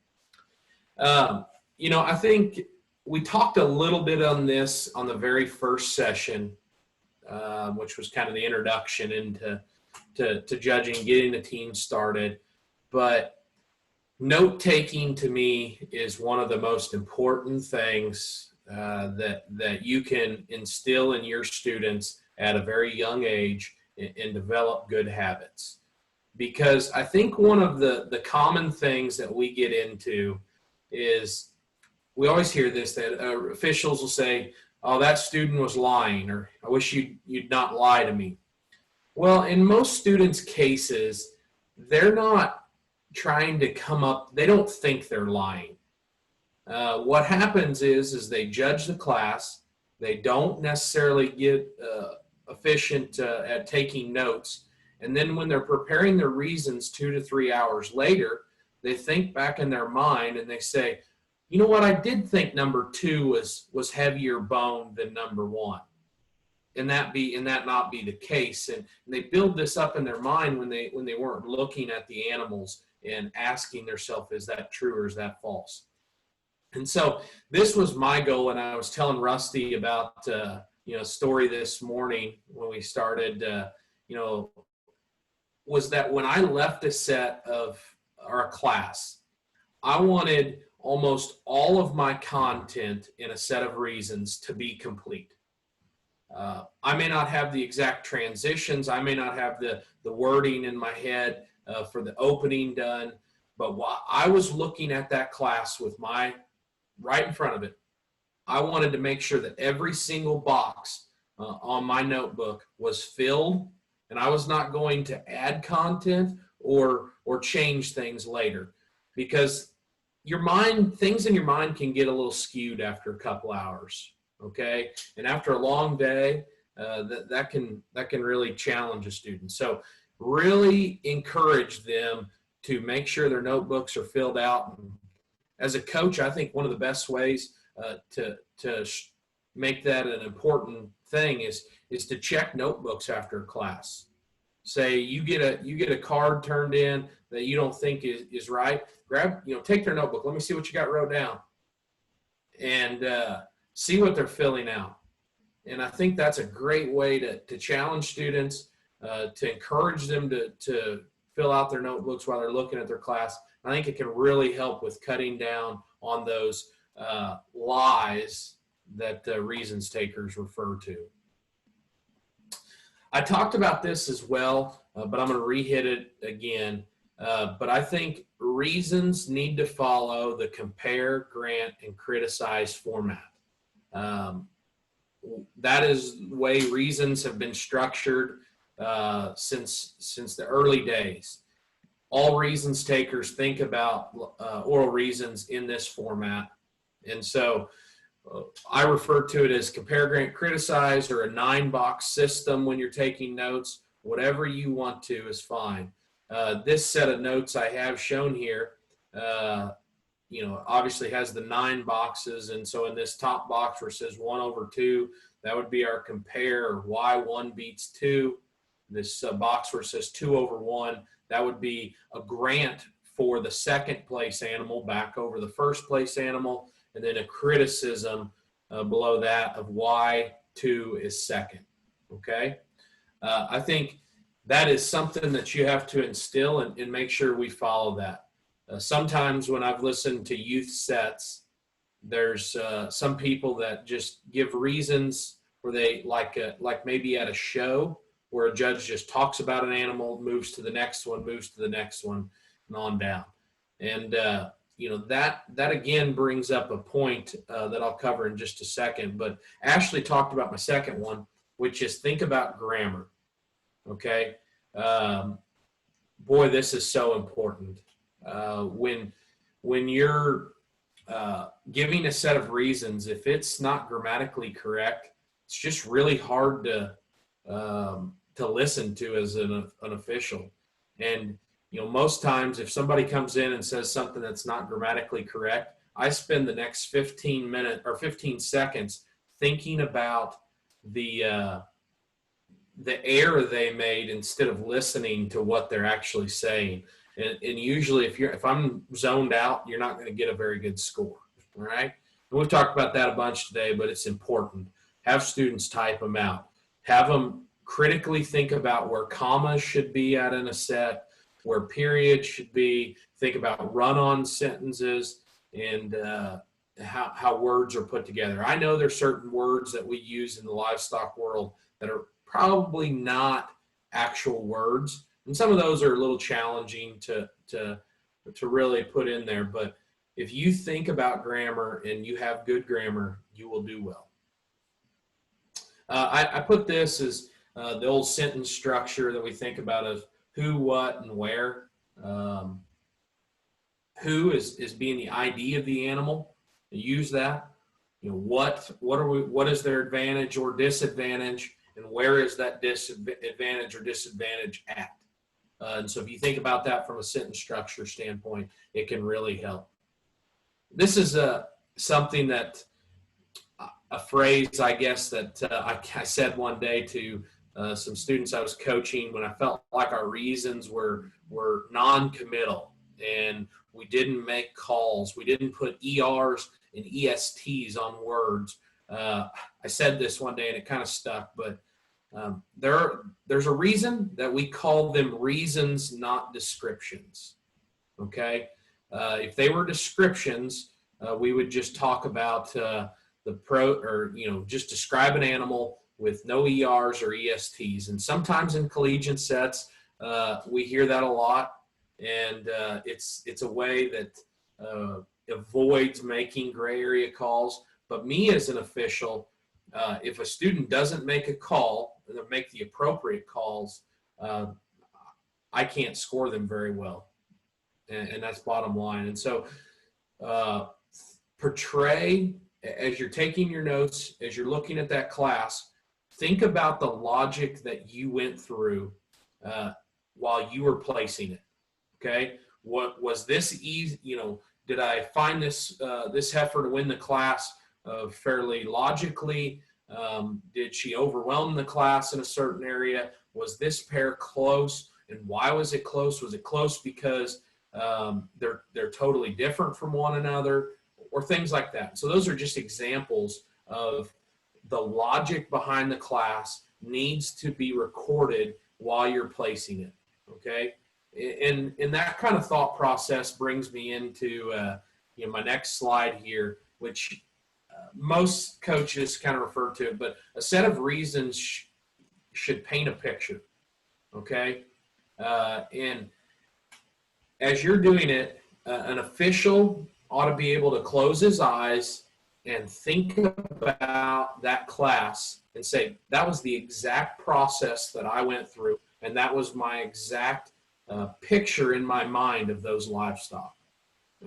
you know, I think we talked a little bit on this on the very first session, which was kind of the introduction into to judging, getting the team started. But note taking to me is one of the most important things that you can instill in your students at a very young age and develop good habits. because I think one of the common things that we get into is we always hear this, that officials will say, oh, that student was lying, or I wish you'd not lie to me. Well, in most students' cases, they're not trying to come up, they don't think they're lying. What happens is they judge the class. They don't necessarily get efficient at taking notes. And then when they're preparing their reasons 2 to 3 hours later, they think back in their mind and they say, you know what, I did think number 2 was heavier boned than number 1. And that not be the case. And they build this up in their mind when they weren't looking at the animals and asking themselves, is that true or is that false? And so this was my goal, and I was telling Rusty about a story this morning when we started. Was that when I left a set of our class, I wanted almost all of my content in a set of reasons to be complete. I may not have the exact transitions. I may not have the wording in my head for the opening done, but while I was looking at that class with my right in front of it, I wanted to make sure that every single box on my notebook was filled, and I was not going to add content or change things later, because things in your mind can get a little skewed after a couple hours. Okay, and after a long day, that can really challenge a student. So really encourage them to make sure their notebooks are filled out. And as a coach, I think one of the best ways to make that an important thing is to check notebooks after a class. Say you get a card turned in that you don't think is right. Take their notebook. Let me see what you got wrote down, and see what they're filling out. And I think that's a great way to challenge students, to encourage them to fill out their notebooks while they're looking at their class. I think it can really help with cutting down on those lies that reasons takers refer to. I talked about this as well, but I'm going to re-hit it again. But I think reasons need to follow the compare, grant, and criticize format. That is the way reasons have been structured since the early days. All reasons takers think about oral reasons in this format. And so I refer to it as compare, grant, criticize, or a 9-box system when you're taking notes. Whatever you want to is fine. This set of notes I have shown here, obviously has the 9 boxes. And so in this top box where it says 1/2, that would be our compare, or why 1 beats 2. This box where it says 2/1, that would be a grant for the second place animal back over the first place animal, and then a criticism below that of why 2 is second. Okay, I think that is something that you have to instill and make sure we follow that. Sometimes when I've listened to youth sets, there's some people that just give reasons where they like maybe at a show where a judge just talks about an animal, moves to the next one, and on down. And that again brings up a point that I'll cover in just a second. But Ashley talked about my second one, which is think about grammar. Okay, boy, this is so important. When you're giving a set of reasons, if it's not grammatically correct, it's just really hard to listen to as an official. And most times if somebody comes in and says something that's not grammatically correct, I spend the next 15 minutes or 15 seconds thinking about the error they made instead of listening to what they're actually saying. And usually if I'm zoned out, you're not going to get a very good score. All right. And we've talked about that a bunch today, but it's important. Have students type them out. Have them critically think about where commas should be at in a set, where periods should be. Think about run-on sentences and how words are put together. I know there's certain words that we use in the livestock world that are probably not actual words, And some of those are a little challenging to really put in there. But if you think about grammar and you have good grammar, you will do well. I put this as the old sentence structure that we think about as who, what, and where. Who is being the ID of the animal. Use that. You know, what is their advantage or disadvantage, and where is that disadvantage or disadvantage at? And so if you think about that from a sentence structure standpoint, it can really help. This is something that a phrase, I guess, that I said one day to some students I was coaching when I felt like our reasons were non-committal and we didn't make calls. We didn't put ERs and ESTs on words. I said this one day and it kind of stuck, but there's a reason that we call them reasons, not descriptions. Okay, if they were descriptions, we would just talk about just describe an animal with no ERs or ESTs. And sometimes in collegiate sets, we hear that a lot, and it's a way that avoids making gray area calls. But me as an official, if a student doesn't make a call, make the appropriate calls, I can't score them very well, and that's bottom line. And so portray, as you're taking your notes, as you're looking at that class, think about the logic that you went through while you were placing it. Okay, what was this easy? You know, did I find this heifer to win the class fairly logically? Did she overwhelm the class in a certain area? Was this pair close? And why was it close? Was it close because they're totally different from one another, or things like that? So those are just examples of the logic behind the class needs to be recorded while you're placing it. Okay, and that kind of thought process brings me into my next slide here, which most coaches kind of refer to it, but a set of reasons should paint a picture. Okay, and as you're doing it, an official ought to be able to close his eyes and think about that class and say, that was the exact process that I went through, and that was my exact picture in my mind of those livestock.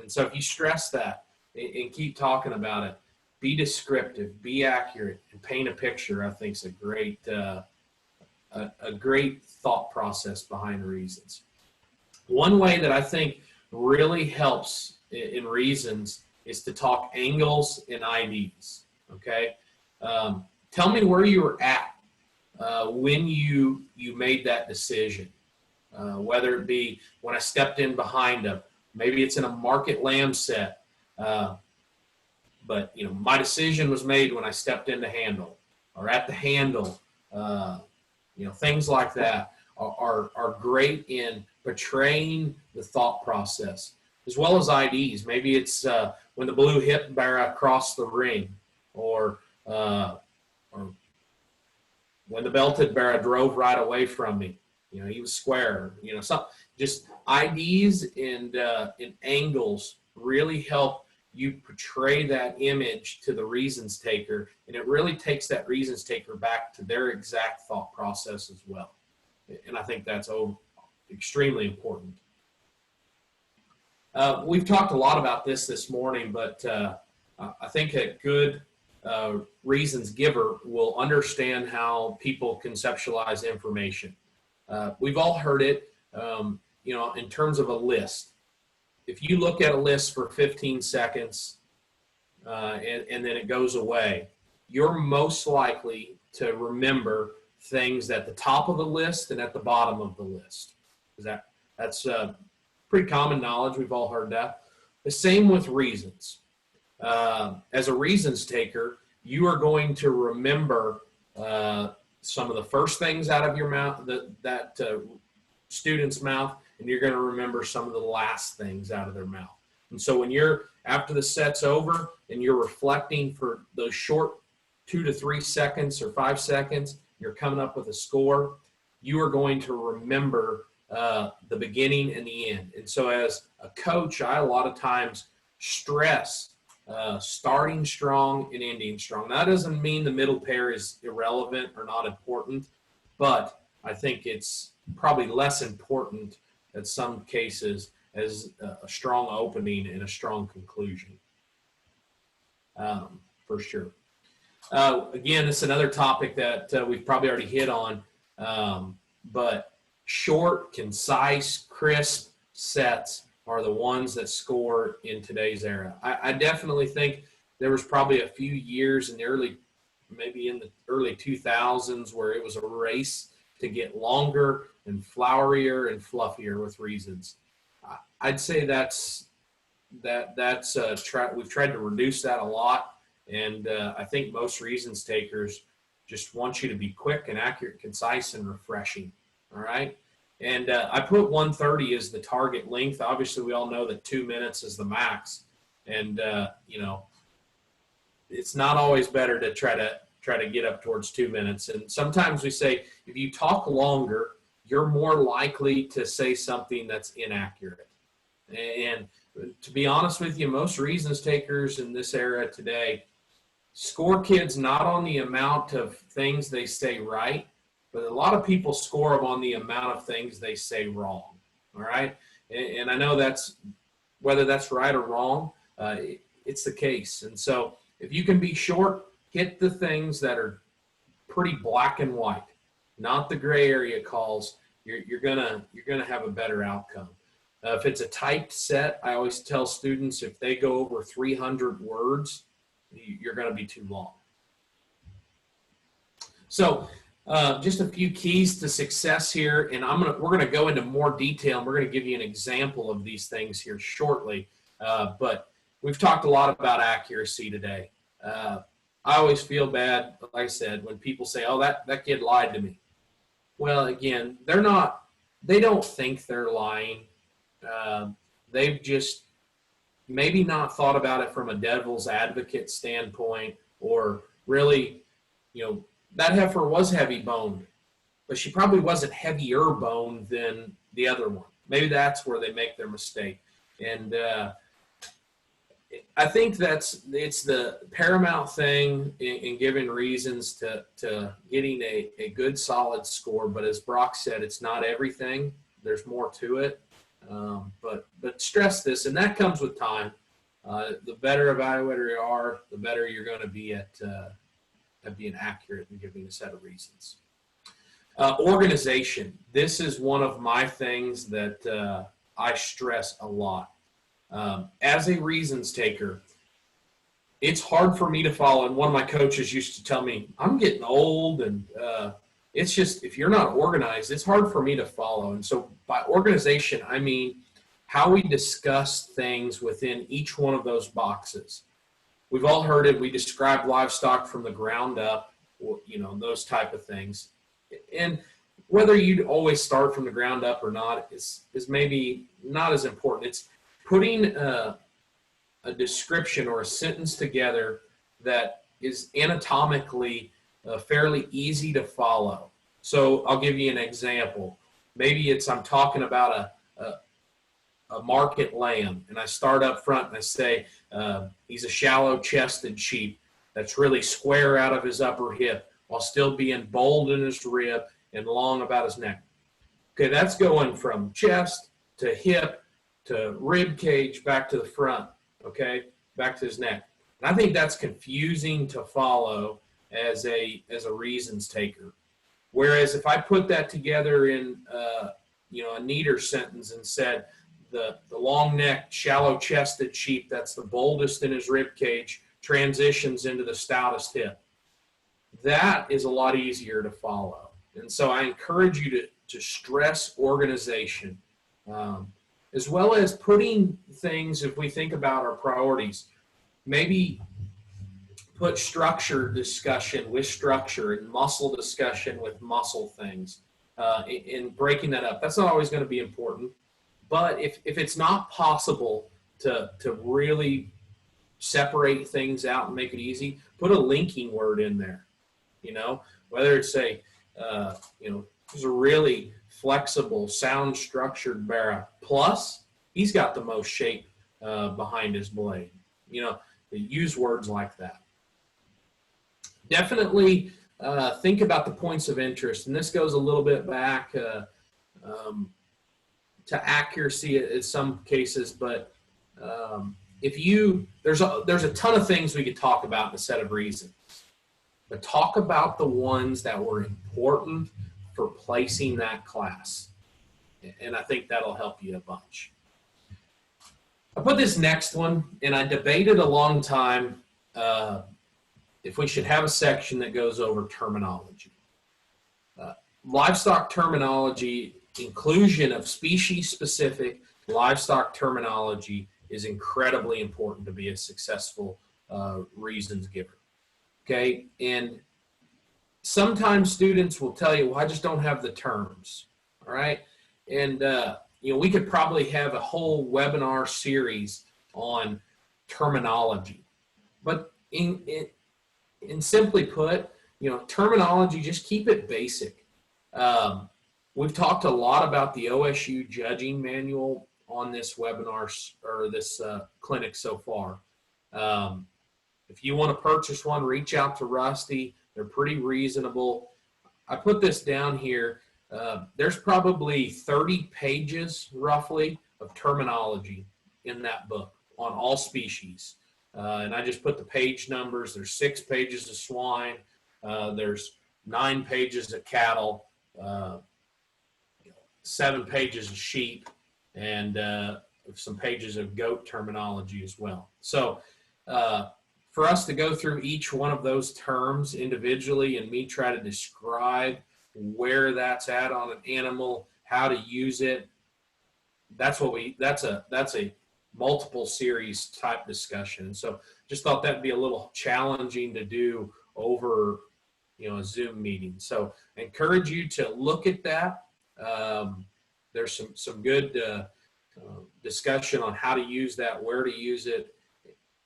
And so if you stress that and keep talking about it, be descriptive, be accurate, and paint a picture, I think is a great thought process behind reasons. One way that I think really helps in reasons is to talk angles and IDs. Okay, tell me where you were at when you made that decision. Whether it be when I stepped in behind them, maybe it's in a market lamb set, but my decision was made when I stepped in the handle or at the handle. Things like that are great in portraying the thought process, as well as IDs. Maybe it's when the blue hip barra crossed the ring, or when the belted barra drove right away from me. He was square. Some just IDs and angles really help you portray that image to the reasons taker, and it really takes that reasons taker back to their exact thought process as well. And I think that's extremely important. We've talked a lot about this morning, but I think a good reasons giver will understand how people conceptualize information. We've all heard it, in terms of a list. If you look at a list for 15 seconds and then it goes away, you're most likely to remember things at the top of the list and at the bottom of the list. That's pretty common knowledge. We've all heard that. The same with reasons. As a reasons taker, you are going to remember some of the first things out of your mouth, that student's mouth, and you're going to remember some of the last things out of their mouth. And so when after the set's over and you're reflecting for those short 2 to 3 seconds or 5 seconds, you're coming up with a score, you are going to remember the beginning and the end. And so as a coach, I a lot of times stress starting strong and ending strong. That doesn't mean the middle pair is irrelevant or not important, but I think it's probably less important in some cases as a strong opening and a strong conclusion, for sure. Again, it's another topic that we've probably already hit on, but short, concise, crisp sets are the ones that score in today's era. I definitely think there was probably a few years in the maybe in the early 2000s where it was a race to get longer and flowerier and fluffier with reasons. I'd say we've tried to reduce that a lot. And I think most reasons takers just want you to be quick and accurate, concise, and refreshing. All right. And I put 130 as the target length. Obviously, we all know that 2 minutes is the max. And, it's not always better to try to get up towards 2 minutes. And sometimes we say, if you talk longer, you're more likely to say something that's inaccurate. And to be honest with you, most reasons takers in this era today score kids not on the amount of things they say right, but a lot of people score them on the amount of things they say wrong. All right. And I know that's whether that's right or wrong, it's the case. And so if you can be short, hit the things that are pretty black and white, not the gray area calls. You're gonna have a better outcome. If it's a typed set, I always tell students if they go over 300 words, you're going to be too long. So just a few keys to success here, and we're going to go into more detail, and we're going to give you an example of these things here shortly. But we've talked a lot about accuracy today. I always feel bad, like I said, when people say, "Oh, that kid lied to me." Well, again, they don't think they're lying. They've just maybe not thought about it from a devil's advocate standpoint, or really, that heifer was heavy boned, but she probably wasn't heavier boned than the other one. Maybe that's where they make their mistake. And I think it's the paramount thing in giving reasons to getting a good solid score. But as Brock said, it's not everything. There's more to it. But stress this, and that comes with time. The better evaluator you are, the better you're going to be at being accurate and giving a set of reasons. Organization. This is one of my things that I stress a lot. As a reasons taker, it's hard for me to follow. And one of my coaches used to tell me, I'm getting old, and it's just, if you're not organized, it's hard for me to follow. And so by organization, I mean how we discuss things within each one of those boxes. We've all heard it. We describe livestock from the ground up, those type of things. And whether you'd always start from the ground up or not is maybe not as important. It's putting a description or a sentence together that is anatomically fairly easy to follow. So I'll give you an example. Maybe I'm talking about a market lamb, and I start up front and I say he's a shallow-chested sheep that's really square out of his upper hip while still being bold in his rib and long about his neck. Okay, that's going from chest to hip to rib cage back to the front, okay, back to his neck. And I think that's confusing to follow as a reasons taker. Whereas if I put that together in a neater sentence and said the long-necked, shallow-chested sheep that's the boldest in his rib cage transitions into the stoutest hip, that is a lot easier to follow. And so I encourage you to stress organization, as well as putting things, if we think about our priorities, maybe put structure discussion with structure and muscle discussion with muscle things, in breaking that up. That's not always going to be important. But if it's not possible to really separate things out and make it easy, put a linking word in there. Whether it's there's a really flexible, sound structured barra. Plus, he's got the most shape behind his blade. You know, they use words like that. Definitely think about the points of interest, and this goes a little bit back to accuracy in some cases, but there's a ton of things we could talk about in a set of reasons, but talk about the ones that were important for placing that class, and I think that'll help you a bunch. I put this next one, and I debated a long time if we should have a section that goes over terminology. Livestock terminology, inclusion of species-specific livestock terminology is incredibly important to be a successful reasons giver. Okay, and sometimes students will tell you, well, I just don't have the terms, all right? And, you know, we could probably have a whole webinar series on terminology. But in simply put, you know, terminology, just keep it basic. We've talked a lot about the OSU judging manual on this webinar or this clinic so far. If you want to purchase one, reach out to Rusty. They're pretty reasonable. I put this down here. There's probably 30 pages roughly of terminology in that book on all species. And I just put the page numbers. There's 6 pages of swine. There's 9 pages of cattle, 7 pages of sheep, and some pages of goat terminology as well. So for us to go through each one of those terms individually and me try to describe where that's at on an animal, how to use it, that's a multiple series type discussion. So just thought that'd be a little challenging to do over, you know, a Zoom meeting. So I encourage you to look at that. There's some good discussion on how to use that, where to use it,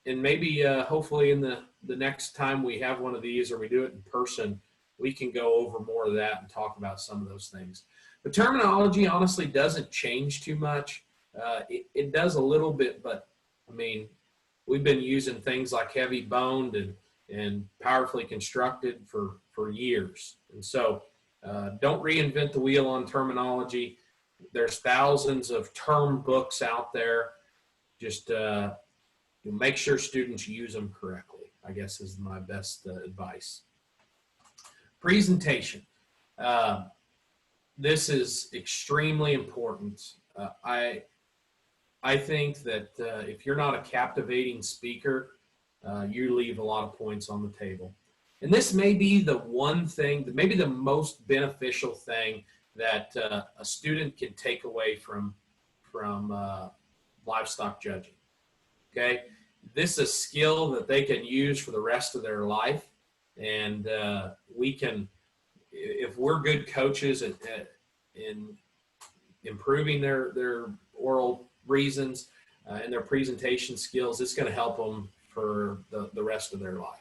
and maybe hopefully in the next time we have one of these or we do it in person, we can go over more of that and talk about some of those things. The terminology honestly doesn't change too much. It does a little bit, but I mean, we've been using things like heavy boned and powerfully constructed for years. And so don't reinvent the wheel on terminology. There's thousands of term books out there. Just make sure students use them correctly, I guess is my best advice. Presentation. This is extremely important. I think that if you're not a captivating speaker, you leave a lot of points on the table. And this may be the one thing, maybe the most beneficial thing that a student can take away from livestock judging. Okay, this is a skill that they can use for the rest of their life, and we can, if we're good coaches in improving their oral reasons and their presentation skills, it's going to help them for the rest of their life.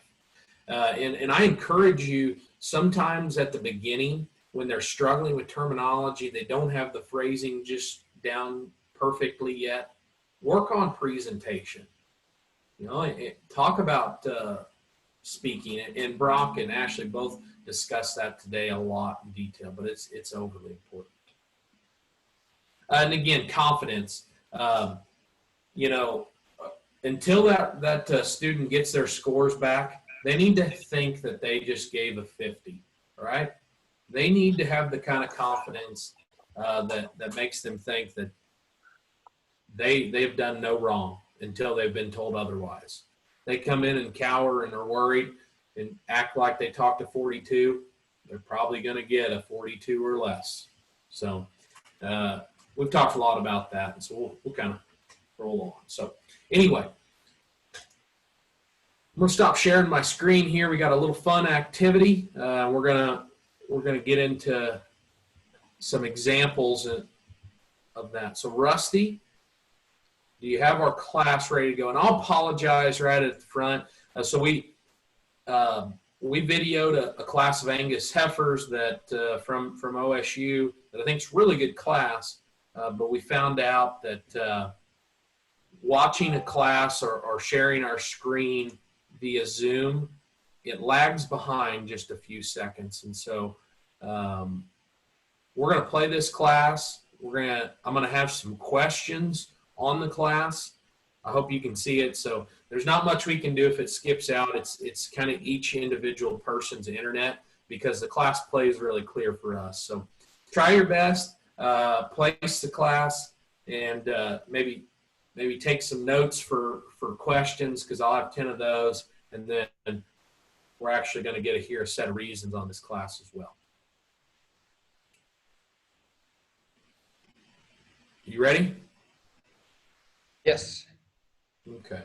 And I encourage you, sometimes at the beginning when they're struggling with terminology, they don't have the phrasing just down perfectly yet, work on presentation. You know, talk about speaking, and Brock and Ashley both discussed that today a lot in detail, but it's overly important. And again, confidence. You know, until that student gets their scores back, they need to think that they just gave a 50, right? They need to have the kind of confidence that makes them think that they've done no wrong until they've been told otherwise. They come in and cower and are worried and act like they talked to 42, they're probably going to get a 42 or less. So we've talked a lot about that, and so we'll kind of roll on. So anyway, I'm gonna stop sharing my screen here. We got a little fun activity. We're gonna get into some examples of that. So Rusty, do you have our class ready to go? And I'll apologize right at the front. So we videoed a class of Angus heifers that from OSU that I think is a really good class, but we found out that watching a class or sharing our screen via Zoom, it lags behind just a few seconds. And so we're going to play this class. I'm going to have some questions on the class. I hope you can see it. So there's not much we can do if it skips out. It's kind of each individual person's internet, because the class plays really clear for us. So try your best, place the class, and maybe take some notes for questions, because I'll have 10 of those, and then we're actually going to hear a set of reasons on this class as well. You ready?
Yes.
Okay.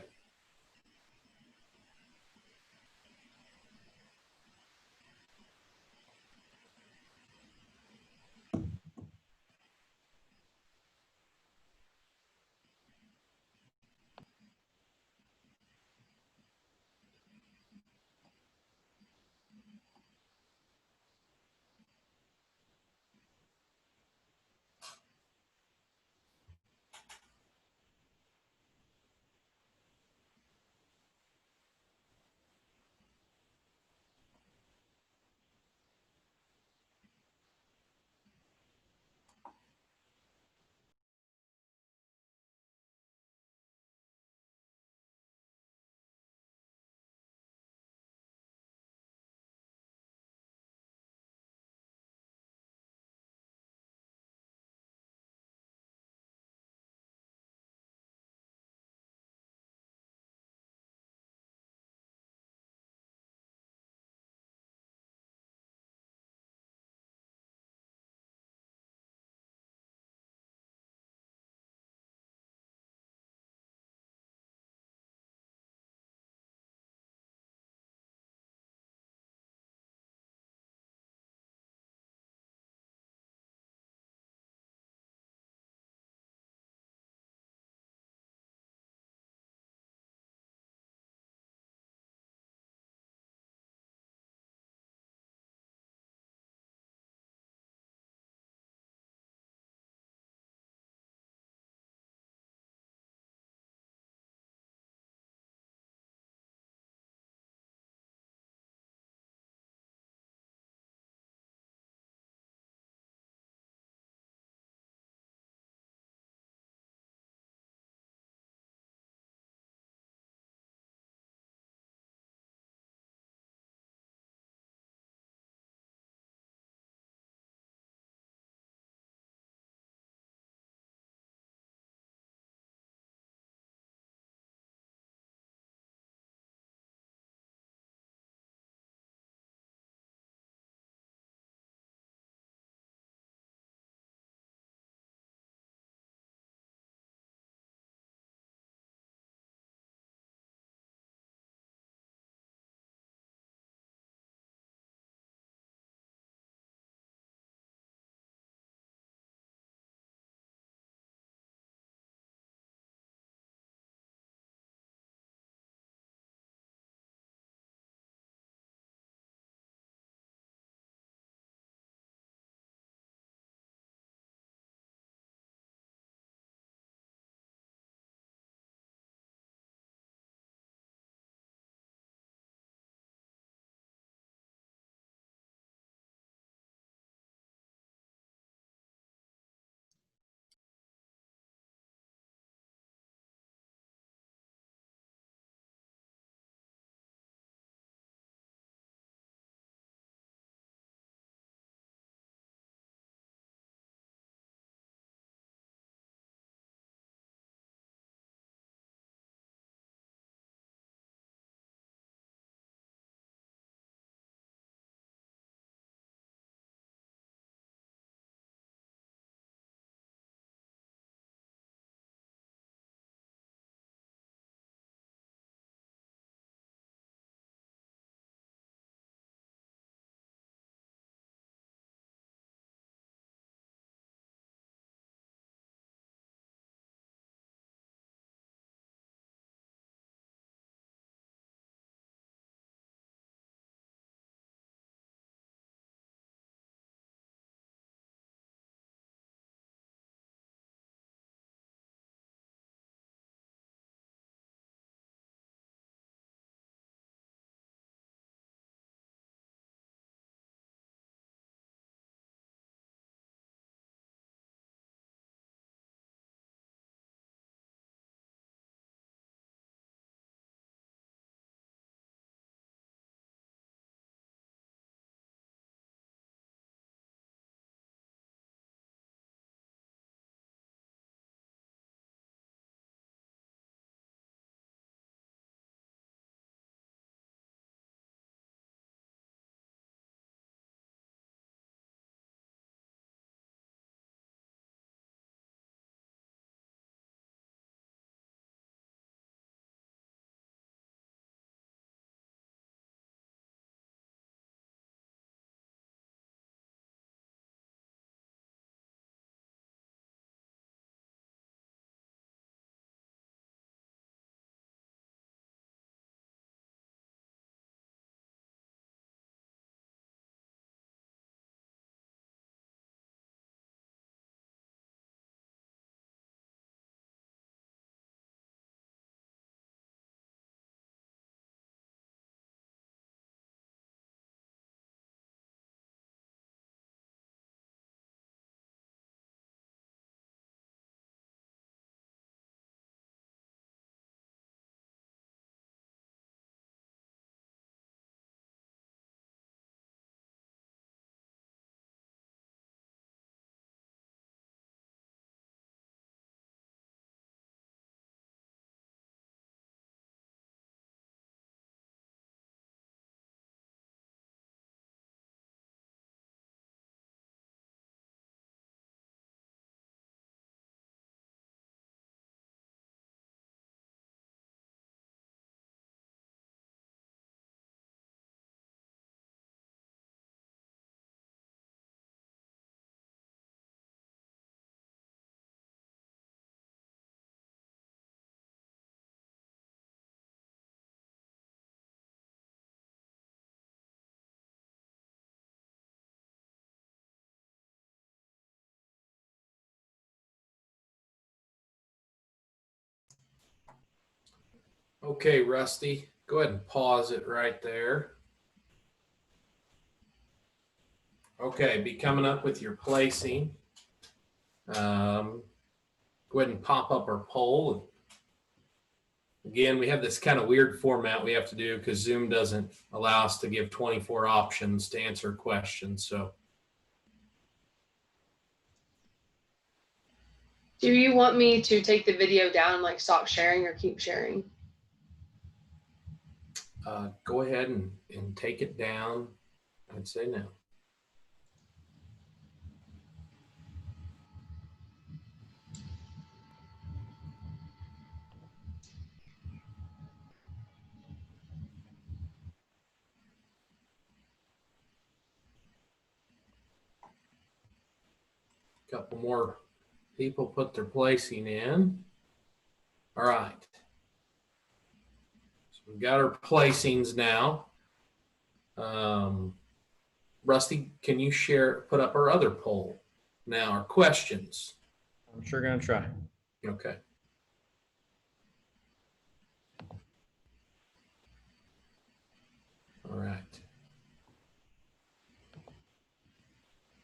Okay, Rusty, go ahead and pause it right there. Okay, be coming up with your placing. Go ahead and pop up our poll. Again, we have this kind of weird format we have to do because Zoom doesn't allow us to give 24 options to answer questions. So
Do you want me to take the video down, like stop sharing or keep sharing?
go ahead and take it down. I'd say no. Couple more people put their placing in. All right. So we've got our placings now. Rusty, can you put up our other poll now, our questions?
I'm sure going to try.
Okay. All right.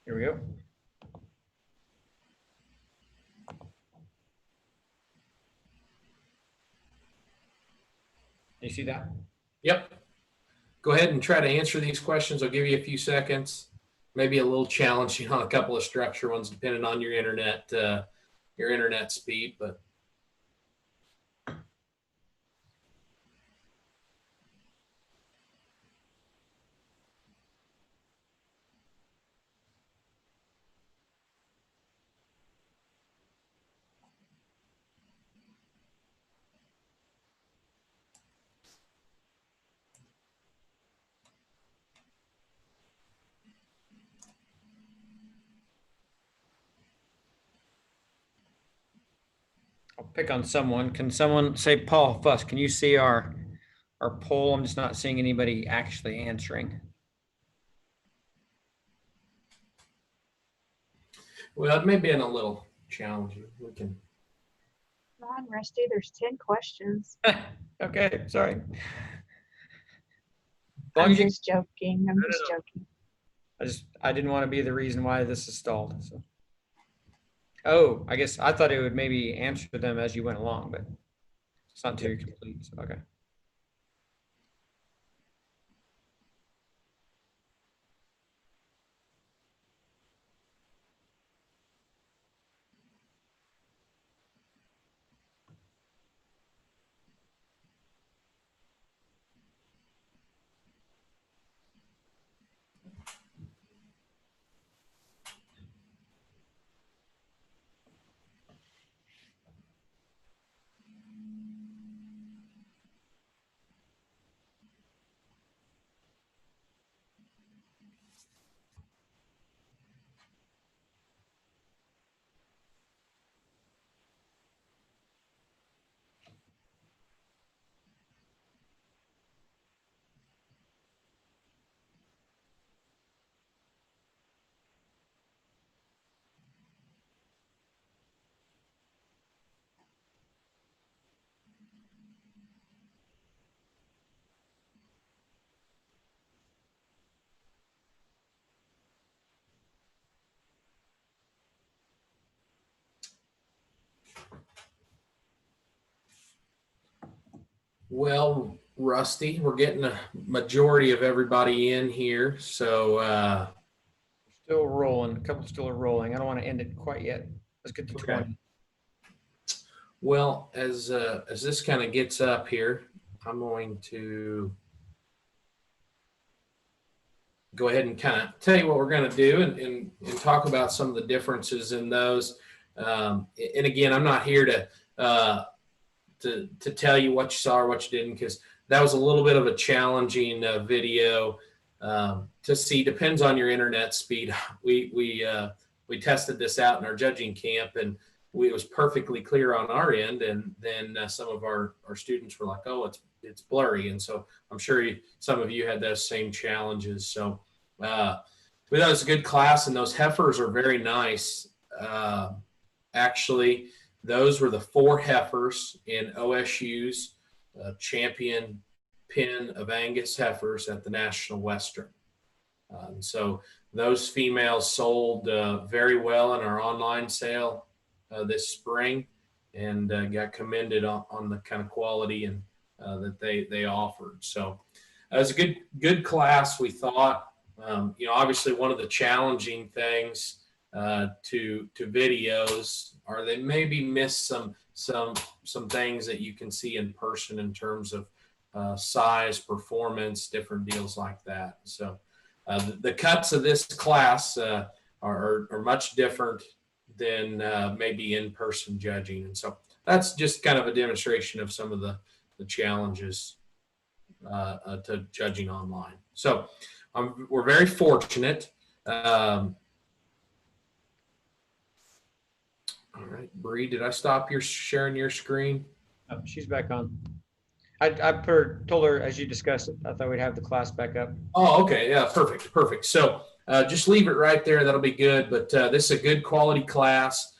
Here we go. You see that?
Yep. Go ahead and try to answer these questions. I'll give you a few seconds. Maybe a little challenging on a couple of structure ones, depending on your internet speed, but
I'll pick on someone. Can someone say, Paul Fuss, can you see our poll? I'm just not seeing anybody actually answering.
well, it may be a little challenging. We can.
Come on, Rusty, there's 10 questions.
Okay, sorry.
I'm just joking. I'm just
no.
joking.
I didn't want to be the reason why this is stalled. So. Oh, I guess I thought it would maybe answer them as you went along, but it's not too complete. So, okay.
Well, Rusty, we're getting a majority of everybody in here. So
Still rolling. A couple still are rolling. I don't want to end it quite yet. Let's get to
Okay.
20.
well, as this kind of gets up here, I'm going to go ahead and kind of tell you what we're going to do and talk about some of the differences in those. And again, I'm not here to tell you what you saw or what you didn't, because that was a little bit of a challenging video to see. Depends on your internet speed. We tested this out in our judging camp, and it was perfectly clear on our end, and then some of our students were like, oh, it's blurry. And so I'm sure some of you had those same challenges. So we thought it was a good class, and those heifers are very nice. Actually, those were the 4 heifers in OSU's champion pin of Angus heifers at the National Western. So those females sold very well in our online sale this spring, and got commended on the kind of quality and that they offered. So it was a good class, we thought. Obviously one of the challenging things to videos are they maybe miss some things that you can see in person in terms of size, performance, different deals like that. So the cuts of this class are much different than maybe in-person judging. And so that's just kind of a demonstration of some of the challenges to judging online. So we're very fortunate. All right, Bree, did I stop your sharing your screen?
Oh, she's back on. I told her, as you discussed it, I thought we'd have the class back up.
Oh, okay. Yeah, perfect. So just leave it right there. That'll be good. But this is a good quality class.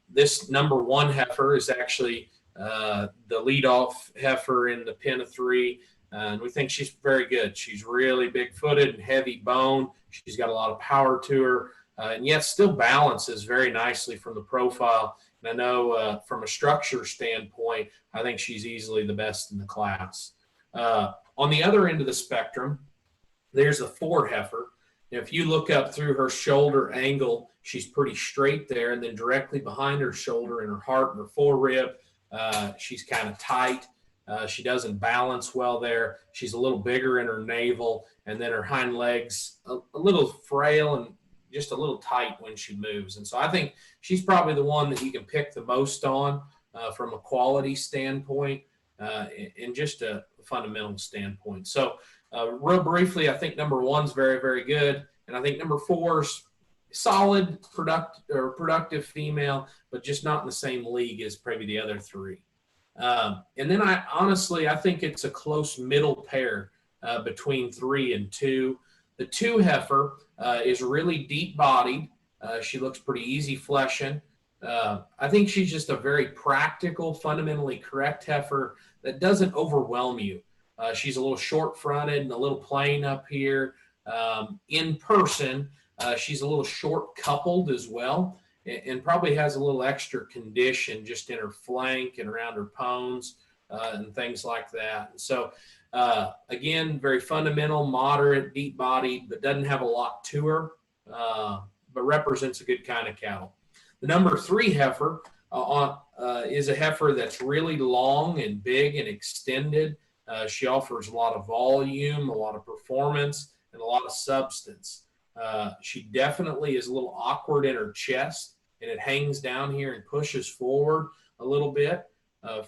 This number 1 heifer is actually the leadoff heifer in the pen of 3. And we think she's very good. She's really big-footed and heavy bone. She's got a lot of power to her, and yet still balances very nicely from the profile. And I know from a structure standpoint, I think she's easily the best in the class. On the other end of the spectrum, there's a 4 heifer. If you look up through her shoulder angle, she's pretty straight there, and then directly behind her shoulder in her heart and her forerib, she's kind of tight. She doesn't balance well there. She's a little bigger in her navel, and then her hind legs a little frail and just a little tight when she moves. And so I think she's probably the one that you can pick the most on from a quality standpoint and just a fundamental standpoint. So real briefly, I think number 1's very, very good. And I think number 4's solid, productive female, but just not in the same league as probably the other 3. And then I think it's a close middle pair between 3 and 2. The 2 heifer is really deep bodied. She looks pretty easy fleshing. I think she's just a very practical, fundamentally correct heifer that doesn't overwhelm you. She's a little short fronted and a little plain up here. In person, she's a little short coupled as well, and probably has a little extra condition just in her flank and around her pones and things like that. And so, again, very fundamental, moderate, deep bodied, but doesn't have a lot to her, but represents a good kind of cattle. The number 3 heifer is a heifer that's really long and big and extended. She offers a lot of volume, a lot of performance, and a lot of substance. She definitely is a little awkward in her chest, and it hangs down here and pushes forward a little bit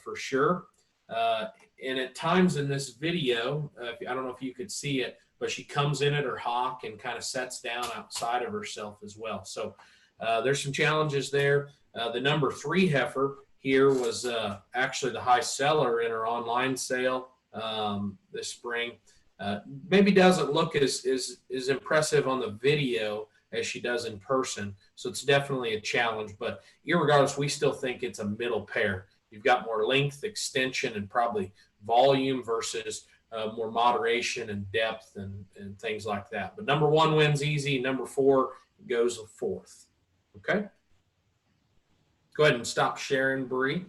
for sure. And at times in this video, I don't know if you could see it, but she comes in at her hock and kind of sets down outside of herself as well. So there's some challenges there. The number 3 heifer here was actually the high seller in her online sale this spring. Maybe doesn't look as impressive on the video as she does in person. So it's definitely a challenge, but irregardless, we still think it's a middle pair. You've got more length, extension, and probably volume versus more moderation and depth and things like that. But number 1 wins easy. Number 4 goes 4th. Okay. Go ahead and stop sharing, Bree.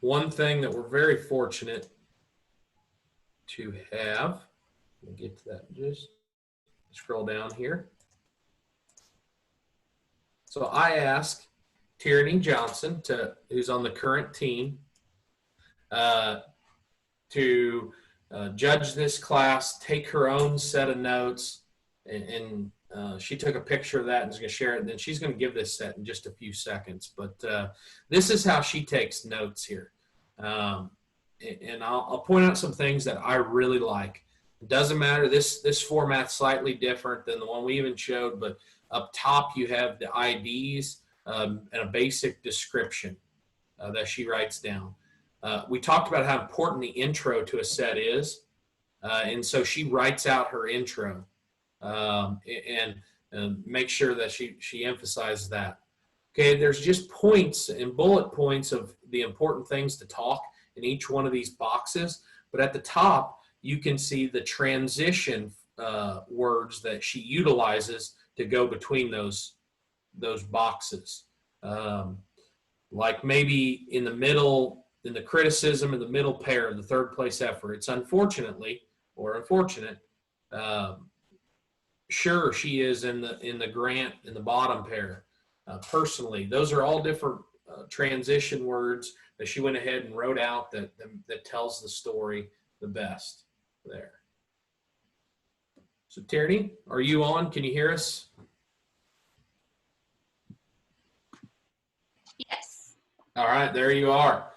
One thing that we're very fortunate to have, let me get to that, just scroll down here. So I asked Tierney Johnson, who's on the current team, to judge this class, take her own set of notes, and she took a picture of that and is going to share it, and then she's going to give this set in just a few seconds. But this is how she takes notes here. And I'll point out some things that I really like. It doesn't matter. This format's slightly different than the one we even showed, but up top you have the IDs and a basic description that she writes down. We talked about how important the intro to a set is, and so she writes out her intro and make sure that she emphasizes that. Okay, there's just points and bullet points of the important things to talk in each one of these boxes. But at the top, you can see the transition words that she utilizes to go between those boxes. Like maybe in the middle, in the criticism in the middle pair, the third place effort, it's unfortunately or unfortunate. Sure, she is in the grant in the bottom pair. Personally, those are all different transition words that she went ahead and wrote out that tells the story the best there. So Tierney, are you on? Can you hear us?
Yes.
All right, there you are.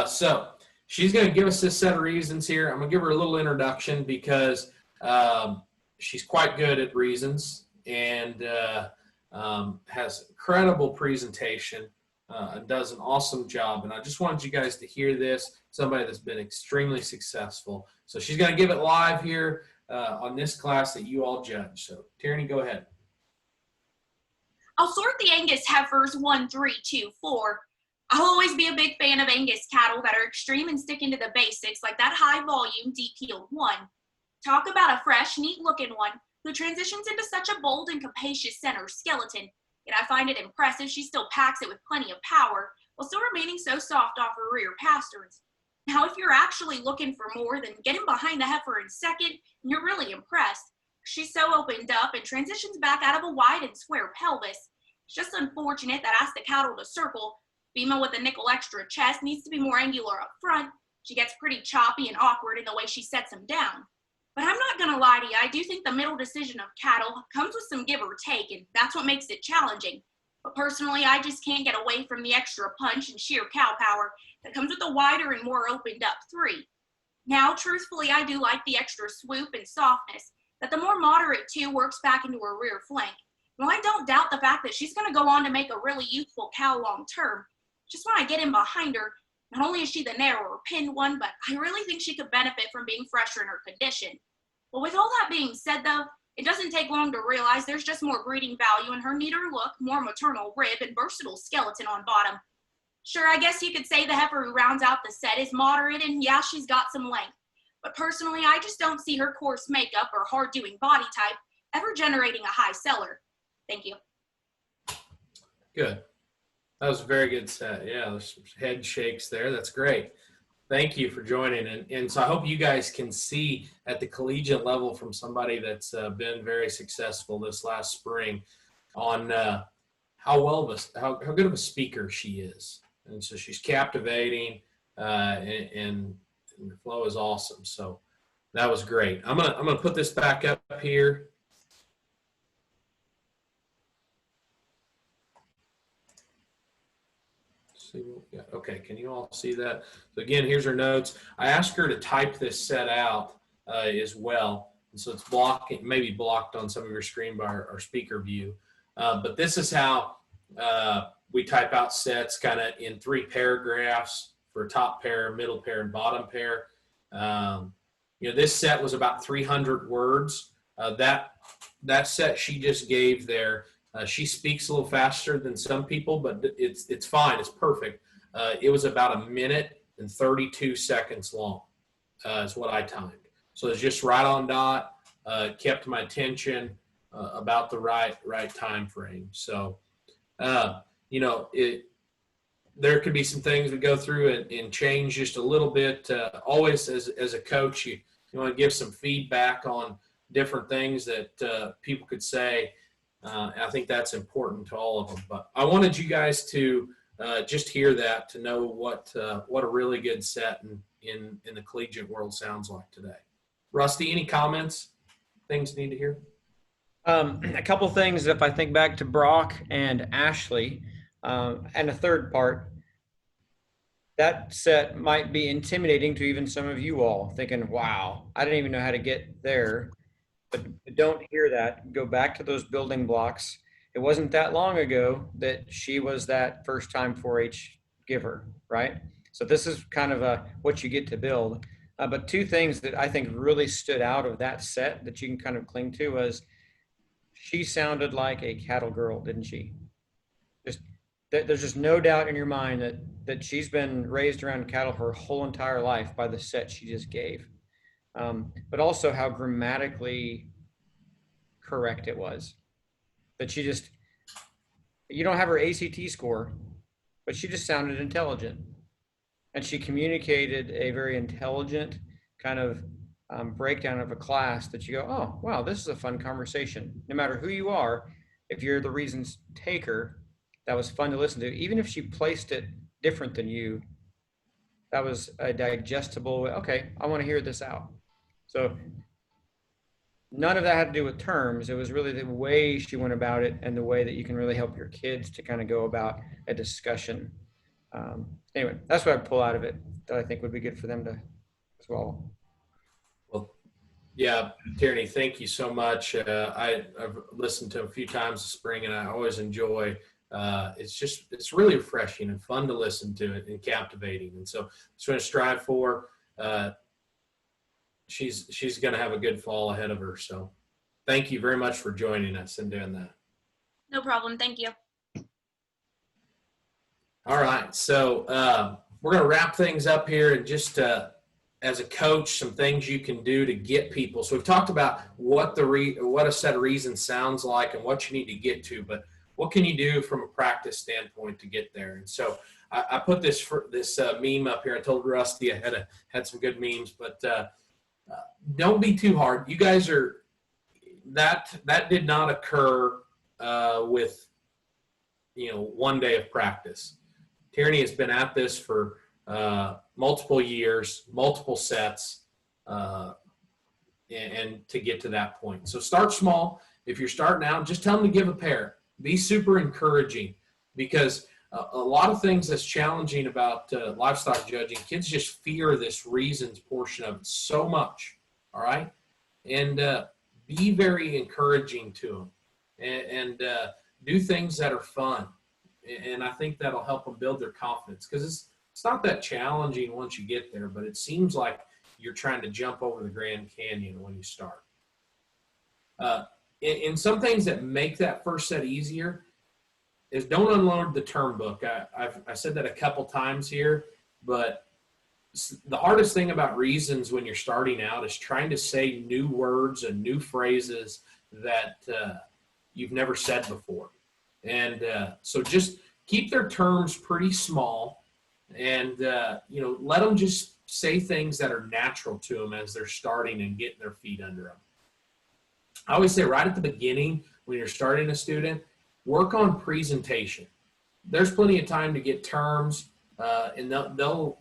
So she's going to give us this set of reasons here. I'm going to give her a little introduction because she's quite good at reasons and has incredible presentation and does an awesome job. And I just wanted you guys to hear this, somebody that's been extremely successful. So she's going to give it live here on this class that you all judge. So Tierney, go ahead.
I'll sort the Angus heifers 1, 3, 2, 4. I'll always be a big fan of Angus cattle that are extreme and sticking to the basics, like that high volume deep-heeled one. Talk about a fresh, neat looking one who transitions into such a bold and capacious center skeleton. Yet I find it impressive she still packs it with plenty of power while still remaining so soft off her rear pasterns. Now, if you're actually looking for more, then get in behind the heifer in second and you're really impressed. She's so opened up and transitions back out of a wide and square pelvis. It's just unfortunate that as the cattle to circle, female with a nickel extra chest needs to be more angular up front. She gets pretty choppy and awkward in the way she sets them down. But I'm not going to lie to you, I do think the middle decision of cattle comes with some give or take, and that's what makes it challenging. But personally, I just can't get away from the extra punch and sheer cow power that comes with a wider and more opened up 3. Now, truthfully, I do like the extra swoop and softness that the more moderate 2 works back into her rear flank. Well, I don't doubt the fact that she's going to go on to make a really youthful cow long term. Just when I get in behind her, not only is she the narrower pinned one, but I really think she could benefit from being fresher in her condition. But with all that being said, though, it doesn't take long to realize there's just more breeding value in her neater look, more maternal rib, and versatile skeleton on bottom. Sure, I guess you could say the heifer who rounds out the set is moderate, and yeah, she's got some length. But personally, I just don't see her coarse makeup or hard-doing body type ever generating a high seller. Thank you.
Good. That was a very good set. Yeah, there's some head shakes there. That's great. Thank you for joining. And so I hope you guys can see at the collegiate level from somebody that's been very successful this last spring on how good of a speaker she is. And so she's captivating and the flow is awesome. So that was great. I'm gonna put this back up here. See what we got. Okay, can you all see that? So again, here's her notes. I asked her to type this set out as well. And so it's maybe blocked on some of your screen by our speaker view. But this is how we type out sets kind of in 3 paragraphs for top pair, middle pair, and bottom pair. This set was about 300 words. That set she just gave there, she speaks a little faster than some people, but it's fine. It's perfect. It was about 1 minute and 32 seconds long is what I timed. So it's just right on dot, kept my attention about the right time frame. So, there could be some things we go through and change just a little bit. Always as a coach, you want to give some feedback on different things that people could say. I think that's important to all of them. But I wanted you guys to just hear that, to know what a really good set in the collegiate world sounds like today. Rusty, any comments? Things you need to hear?
A couple things, if I think back to Brock and Ashley, and a third part, that set might be intimidating to even some of you all, thinking, wow, I didn't even know how to get there. But don't hear that. Go back to those building blocks. It wasn't that long ago that she was that first-time 4-H giver, right? So this is kind of what you get to build. But 2 things that I think really stood out of that set that you can kind of cling to was she sounded like a cattle girl, didn't she? Just there's just no doubt in your mind that she's been raised around cattle her whole entire life by the set she just gave. But also how grammatically correct it was. That she just, you don't have her ACT score, but she just sounded intelligent. And she communicated a very intelligent kind of breakdown of a class that you go, oh, wow, this is a fun conversation. No matter who you are, if you're the reasons taker, that was fun to listen to. Even if she placed it different than you, that was a digestible, okay, I want to hear this out. So none of that had to do with terms. It was really the way she went about it and the way that you can really help your kids to kind of go about a discussion. Anyway, that's what I pull out of it that I think would be good for them to as well.
Well, yeah, Tierney, thank you so much. I've listened to a few times this spring, and I always enjoy. It's really refreshing and fun to listen to it and captivating. And so, just going to strive for. She's going to have a good fall ahead of her. So, thank you very much for joining us and doing that.
No problem. Thank you.
All right, so we're going to wrap things up here, and just as a coach, some things you can do to get people. So we've talked about what a set of reasons sounds like and what you need to get to, but what can you do from a practice standpoint to get there? And so I put this meme up here. I told Rusty I had some good memes, but don't be too hard. You guys are that did not occur with one day of practice. Tierney has been at this for multiple years, multiple sets, and to get to that point. So start small. If you're starting out, just tell them to give a pair. Be super encouraging, because a lot of things that's challenging about livestock judging, kids just fear this reasons portion of it so much, all right? And be very encouraging to them, and do things that are fun. And I think that'll help them build their confidence, because it's not that challenging once you get there, but it seems like you're trying to jump over the Grand Canyon when you start. And some things that make that first set easier is don't unload the term book. I said that a couple times here, but the hardest thing about reasons when you're starting out is trying to say new words and new phrases that you've never said before. And so just keep their terms pretty small, and let them just say things that are natural to them as they're starting and getting their feet under them. I always say right at the beginning, when you're starting a student, work on presentation. There's plenty of time to get terms, and they'll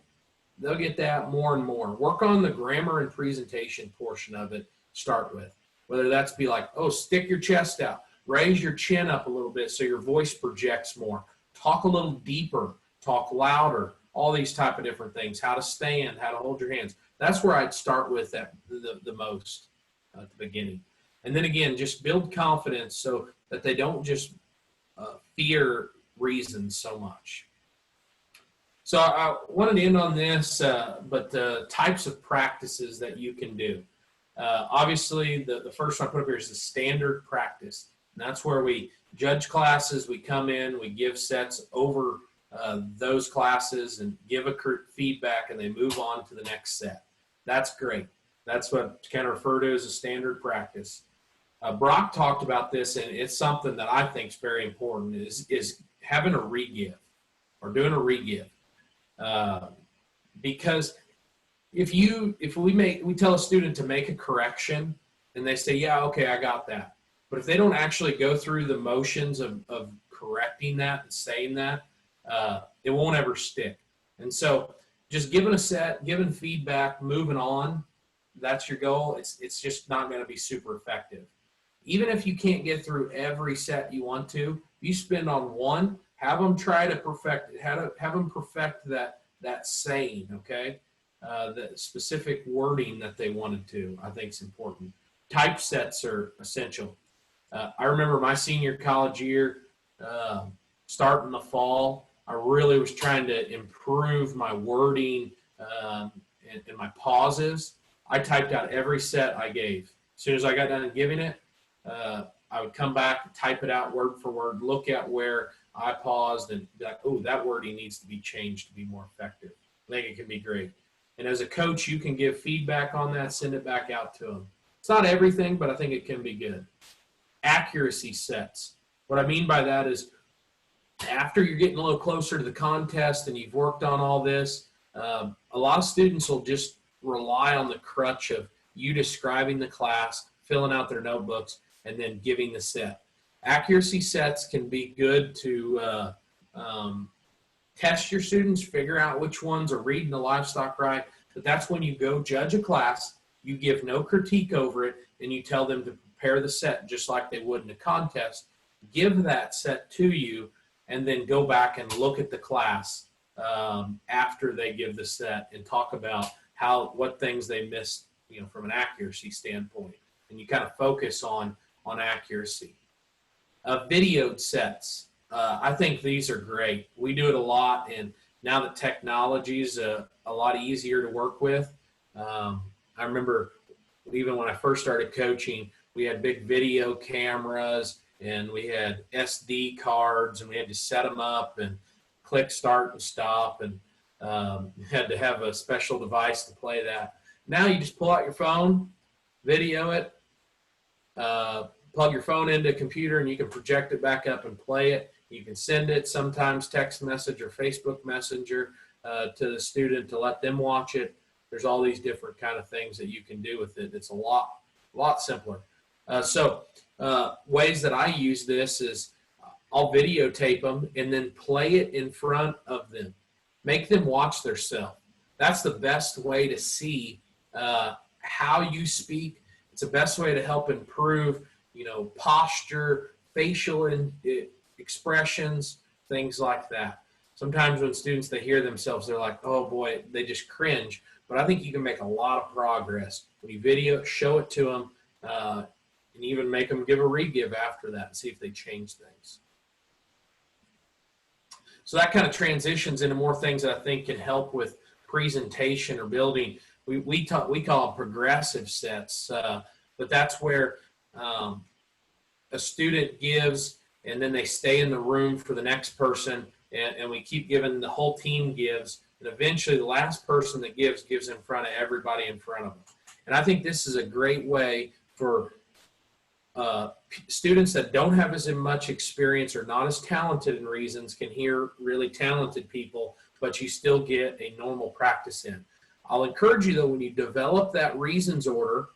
get that more and more. Work on the grammar and presentation portion of it. Start with, whether that's be like, oh, stick your chest out. Raise your chin up a little bit so your voice projects more. Talk a little deeper. Talk louder. All these type of different things. How to stand. How to hold your hands. That's where I'd start with the most at the beginning. And then again, just build confidence so that they don't just fear reasons so much. So I wanted to end on this, but the types of practices that you can do. Obviously, the first one I put up here is the standard practice. And that's where we judge classes, we come in, we give sets over those classes and give a feedback, and they move on to the next set. That's great. That's what kind of referred to as a standard practice. Brock talked about this, and it's something that I think is very important, is having a re-give or doing a re-give. Because if we tell a student to make a correction and they say, yeah, okay, I got that. But if they don't actually go through the motions of correcting that and saying that, it won't ever stick. And so just giving a set, giving feedback, moving on, that's your goal. It's just not going to be super effective. Even if you can't get through every set you want to, you spend on one, have them try to perfect it, have them perfect that saying, okay? The specific wording that they wanted to, I think is important. Type sets are essential. I remember my senior college year, starting the fall, I really was trying to improve my wording and my pauses. I typed out every set I gave. As soon as I got done giving it, I would come back, type it out word for word, look at where I paused and be like, oh, that wording needs to be changed to be more effective. I think it can be great. And as a coach, you can give feedback on that, send it back out to them. It's not everything, but I think it can be good. Accuracy sets. What I mean by that is after you're getting a little closer to the contest and you've worked on all this, a lot of students will just rely on the crutch of you describing the class, filling out their notebooks, and then giving the set. Accuracy sets can be good to test your students, figure out which ones are reading the livestock right, but that's when you go judge a class, you give no critique over it, and you tell them to prepare the set just like they would in a contest. Give that set to you, and then go back and look at the class after they give the set and talk about what things they missed, from an accuracy standpoint. And you kind of focus on accuracy. Videoed sets. I think these are great. We do it a lot, and now that technology is a lot easier to work with. I remember even when I first started coaching, we had big video cameras, and we had SD cards, and we had to set them up and click start and stop, and had to have a special device to play that. Now you just pull out your phone, video it, plug your phone into a computer, and you can project it back up and play it. You can send it, sometimes text message or Facebook Messenger to the student to let them watch it. There's all these different kind of things that you can do with it. It's a lot simpler. So ways that I use this is I'll videotape them and then play it in front of them. Make them watch themselves. That's the best way to see how you speak. It's the best way to help improve, posture, facial expressions, things like that. Sometimes when students, they hear themselves, they're like, oh boy, they just cringe. But I think you can make a lot of progress when you video, show it to them, and even make them give a re-give after that and see if they change things. So that kind of transitions into more things that I think can help with presentation or building. We call them progressive sets, but that's where a student gives and then they stay in the room for the next person, and we keep giving, the whole team gives, and eventually the last person that gives in front of everybody in front of them. And I think this is a great way for students that don't have as much experience or not as talented in reasons can hear really talented people, but you still get a normal practice in. I'll encourage you though, when you develop that reasons order,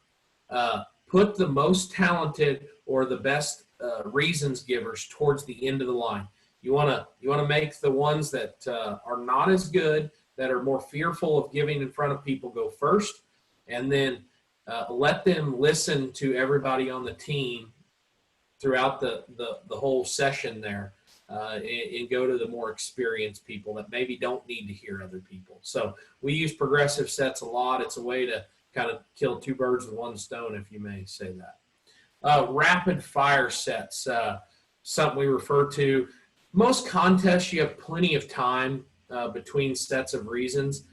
put the most talented or the best reasons givers towards the end of the line. You want to make the ones that are not as good, that are more fearful of giving in front of people, go first, and then let them listen to everybody on the team throughout the whole session there, and go to the more experienced people that maybe don't need to hear other people. So we use progressive sets a lot. It's a way to kind of kill two birds with one stone, if you may say that. Rapid fire sets, something we refer to. Most contests, you have plenty of time between sets of reasons,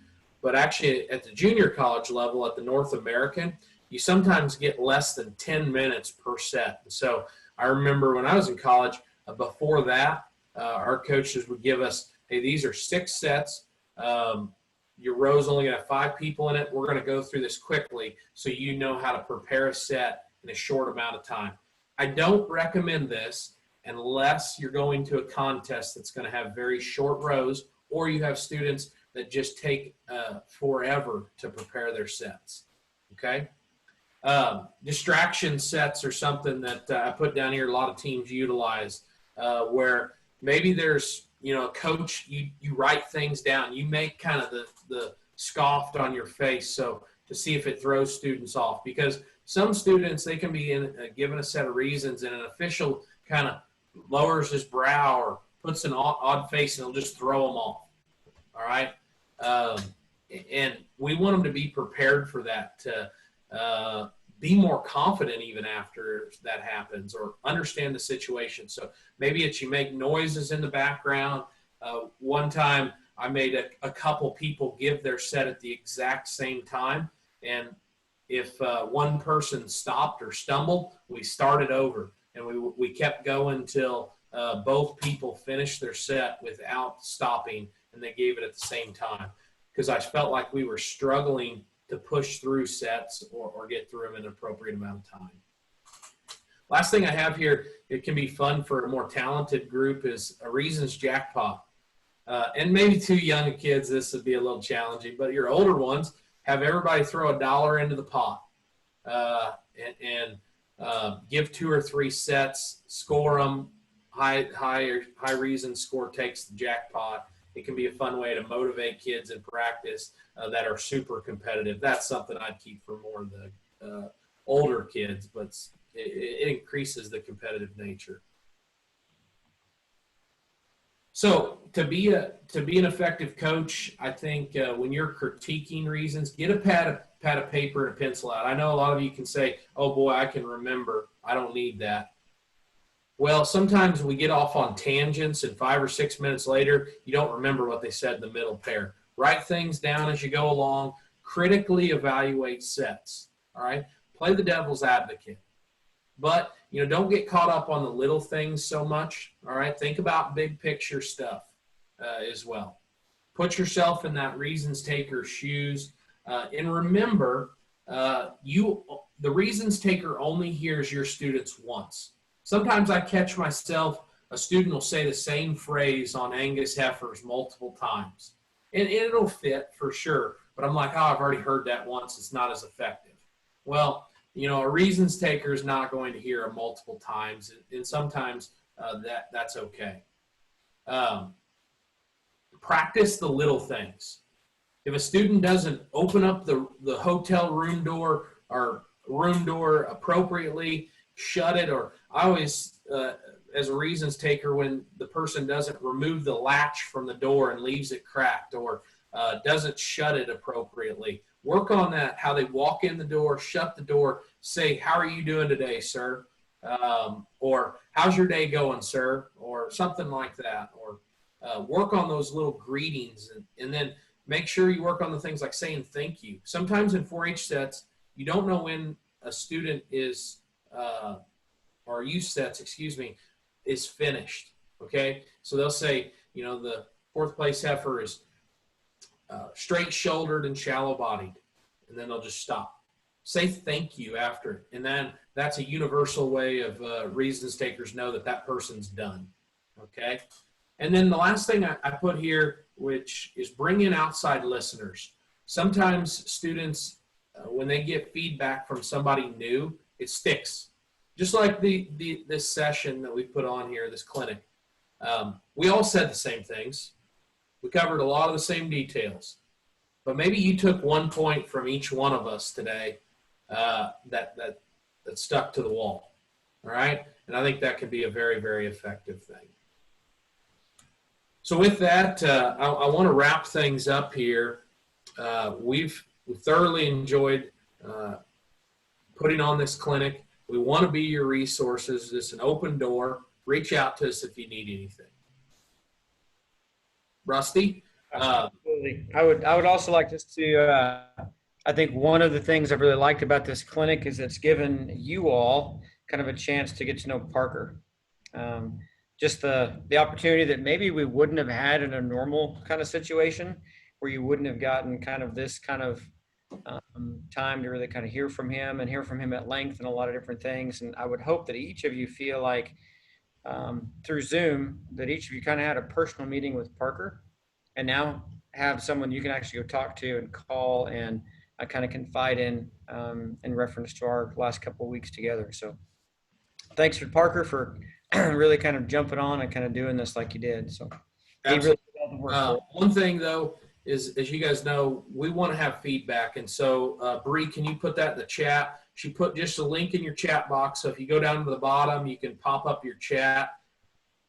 but actually at the junior college level, at the North American, you sometimes get less than 10 minutes per set. So I remember when I was in college, before that, our coaches would give us, hey, these are 6 sets. Your row's only going to have 5 people in it. We're going to go through this quickly so you know how to prepare a set in a short amount of time. I don't recommend this unless you're going to a contest that's going to have very short rows, or you have students that just take forever to prepare their sets. Okay. Distraction sets are something that I put down here. A lot of teams utilize where maybe there's, a coach, you write things down, you make kind of the scoffed on your face. So to see if it throws students off, because some students, they can be given a set of reasons and an official kind of lowers his brow or puts an odd face and he'll just throw them off. All right. And we want them to be prepared for that, to be more confident even after that happens, or understand the situation. So maybe it's you make noises in the background. One time I made a couple people give their set at the exact same time. And if one person stopped or stumbled, we started over. And we kept going till both people finished their set without stopping, and they gave it at the same time, because I felt like we were struggling to push through sets or get through them in an appropriate amount of time. Last thing I have here, it can be fun for a more talented group, is a reasons jackpot. And maybe too young kids, this would be a little challenging, but your older ones, have everybody throw $1 into the pot, and give 2 or 3 sets, score them. High reason score takes the jackpot. It can be a fun way to motivate kids in practice that are super competitive. That's something I'd keep for more of the older kids, but it increases the competitive nature. So to be an effective coach, I think when you're critiquing reasons, get a pad of paper and a pencil out. I know a lot of you can say, "Oh boy, I can remember. I don't need that." Well, sometimes we get off on tangents, and 5 or 6 minutes later, you don't remember what they said in the middle pair. Write things down as you go along. Critically evaluate sets. All right, play the devil's advocate, but don't get caught up on the little things so much. All right, think about big picture stuff as well. Put yourself in that reasons taker's shoes, and remember, the reasons taker only hears your students once. Sometimes I catch myself, a student will say the same phrase on Angus heifers multiple times. And it'll fit for sure, but I'm like, I've already heard that once. It's not as effective. Well, a reasons taker is not going to hear it multiple times, and sometimes that's okay. Practice the little things. If a student doesn't open up the hotel room door or room door appropriately, shut it, or I always, as a reasons taker, when the person doesn't remove the latch from the door and leaves it cracked, or doesn't shut it appropriately, work on that, how they walk in the door, shut the door, say, "How are you doing today, sir?" Or "How's your day going, sir?" Or something like that. Or work on those little greetings, and then make sure you work on the things like saying thank you. Sometimes in 4-H sets, you don't know when a student is, or youth sets, is finished. Okay, so they'll say, the 4th place heifer is straight shouldered and shallow bodied, and then they'll just stop. Say thank you after it, and then that's a universal way of reasons takers know that person's done. Okay, and then the last thing I put here, which is bring in outside listeners. Sometimes students, when they get feedback from somebody new, it sticks. Just like this session that we put on here, this clinic, we all said the same things. We covered a lot of the same details, but maybe you took one point from each one of us today that stuck to the wall. All right, and I think that can be a very, very effective thing. So with that, I want to wrap things up here. We've thoroughly enjoyed putting on this clinic. We want to be your resources. It's an open door. Reach out to us if you need anything. Rusty?
Absolutely. I would also like just to, I think one of the things I've really liked about this clinic is it's given you all kind of a chance to get to know Parker. Just the opportunity that maybe we wouldn't have had in a normal kind of situation, where you wouldn't have gotten kind of this kind of time to really kind of hear from him at length and a lot of different things. And I would hope that each of you feel like through Zoom that each of you kind of had a personal meeting with Parker, and now have someone you can actually go talk to and call and kind of confide in reference to our last couple of weeks together. So thanks for Parker for really kind of jumping on and kind of doing this like you did. So
Absolutely. One thing though is, as you guys know, we want to have feedback. And so Bree, can you put that in the chat? She put just a link in your chat box. So if you go down to the bottom, you can pop up your chat.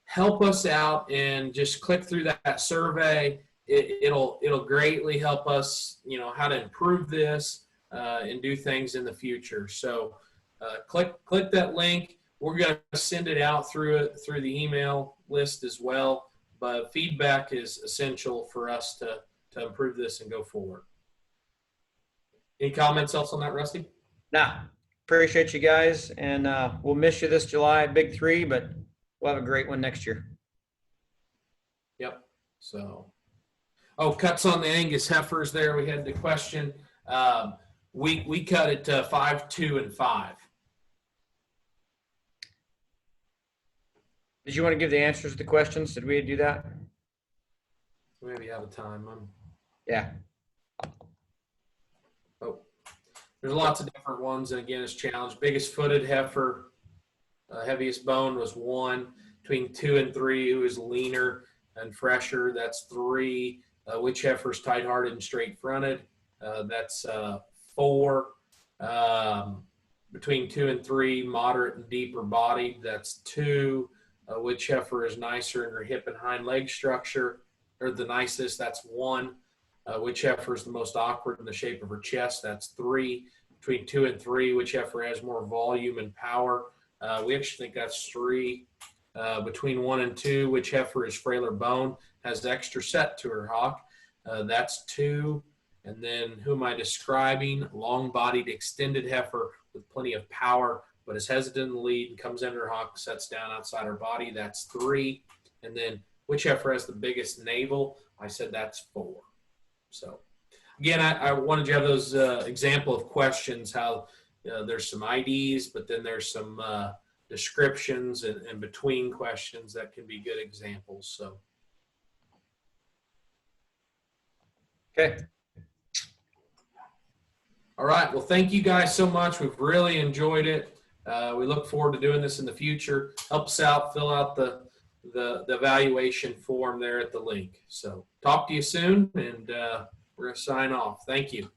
Help us out and just click through that survey. It'll greatly help us, how to improve this and do things in the future. So click that link. We're going to send it out through the email list as well. But feedback is essential for us to improve this and go forward. Any comments else on that, Rusty?
Nah, appreciate you guys, and we'll miss you this July at Big 3, but we'll have a great one next year.
Yep. So, oh, cuts on the Angus heifers there. We had the question. We cut it to 5, 2, and 5.
Did you want to give the answers to the questions? Did we do that?
Maybe out of time.
Yeah.
Oh, there's lots of different ones, and again, it's challenged. Biggest footed heifer, heaviest bone was 1. Between 2 and 3, who is leaner and fresher, that's 3. Which heifer is tight-hearted and straight-fronted? That's 4. Between 2 and 3, moderate and deeper bodied, that's 2. Which heifer is nicer in her hip and hind leg structure, or the nicest? That's 1. Which heifer is the most awkward in the shape of her chest? That's 3. Between 2 and 3, which heifer has more volume and power? We actually think that's 3. Between 1 and 2, which heifer is frailer bone, has extra set to her hock? That's 2. And then who am I describing? Long-bodied, extended heifer with plenty of power, but is hesitant in the lead and comes under her hock, sets down outside her body. That's 3. And then which heifer has the biggest navel? I said that's 4. So again, I wanted you to have those example of questions, how there's some IDs, but then there's some descriptions and between questions that can be good examples. So.
Okay.
All right. Well, thank you guys so much. We've really enjoyed it. We look forward to doing this in the future. Help us out. Fill out the evaluation form there at the link. So talk to you soon, and we're going to sign off. Thank you.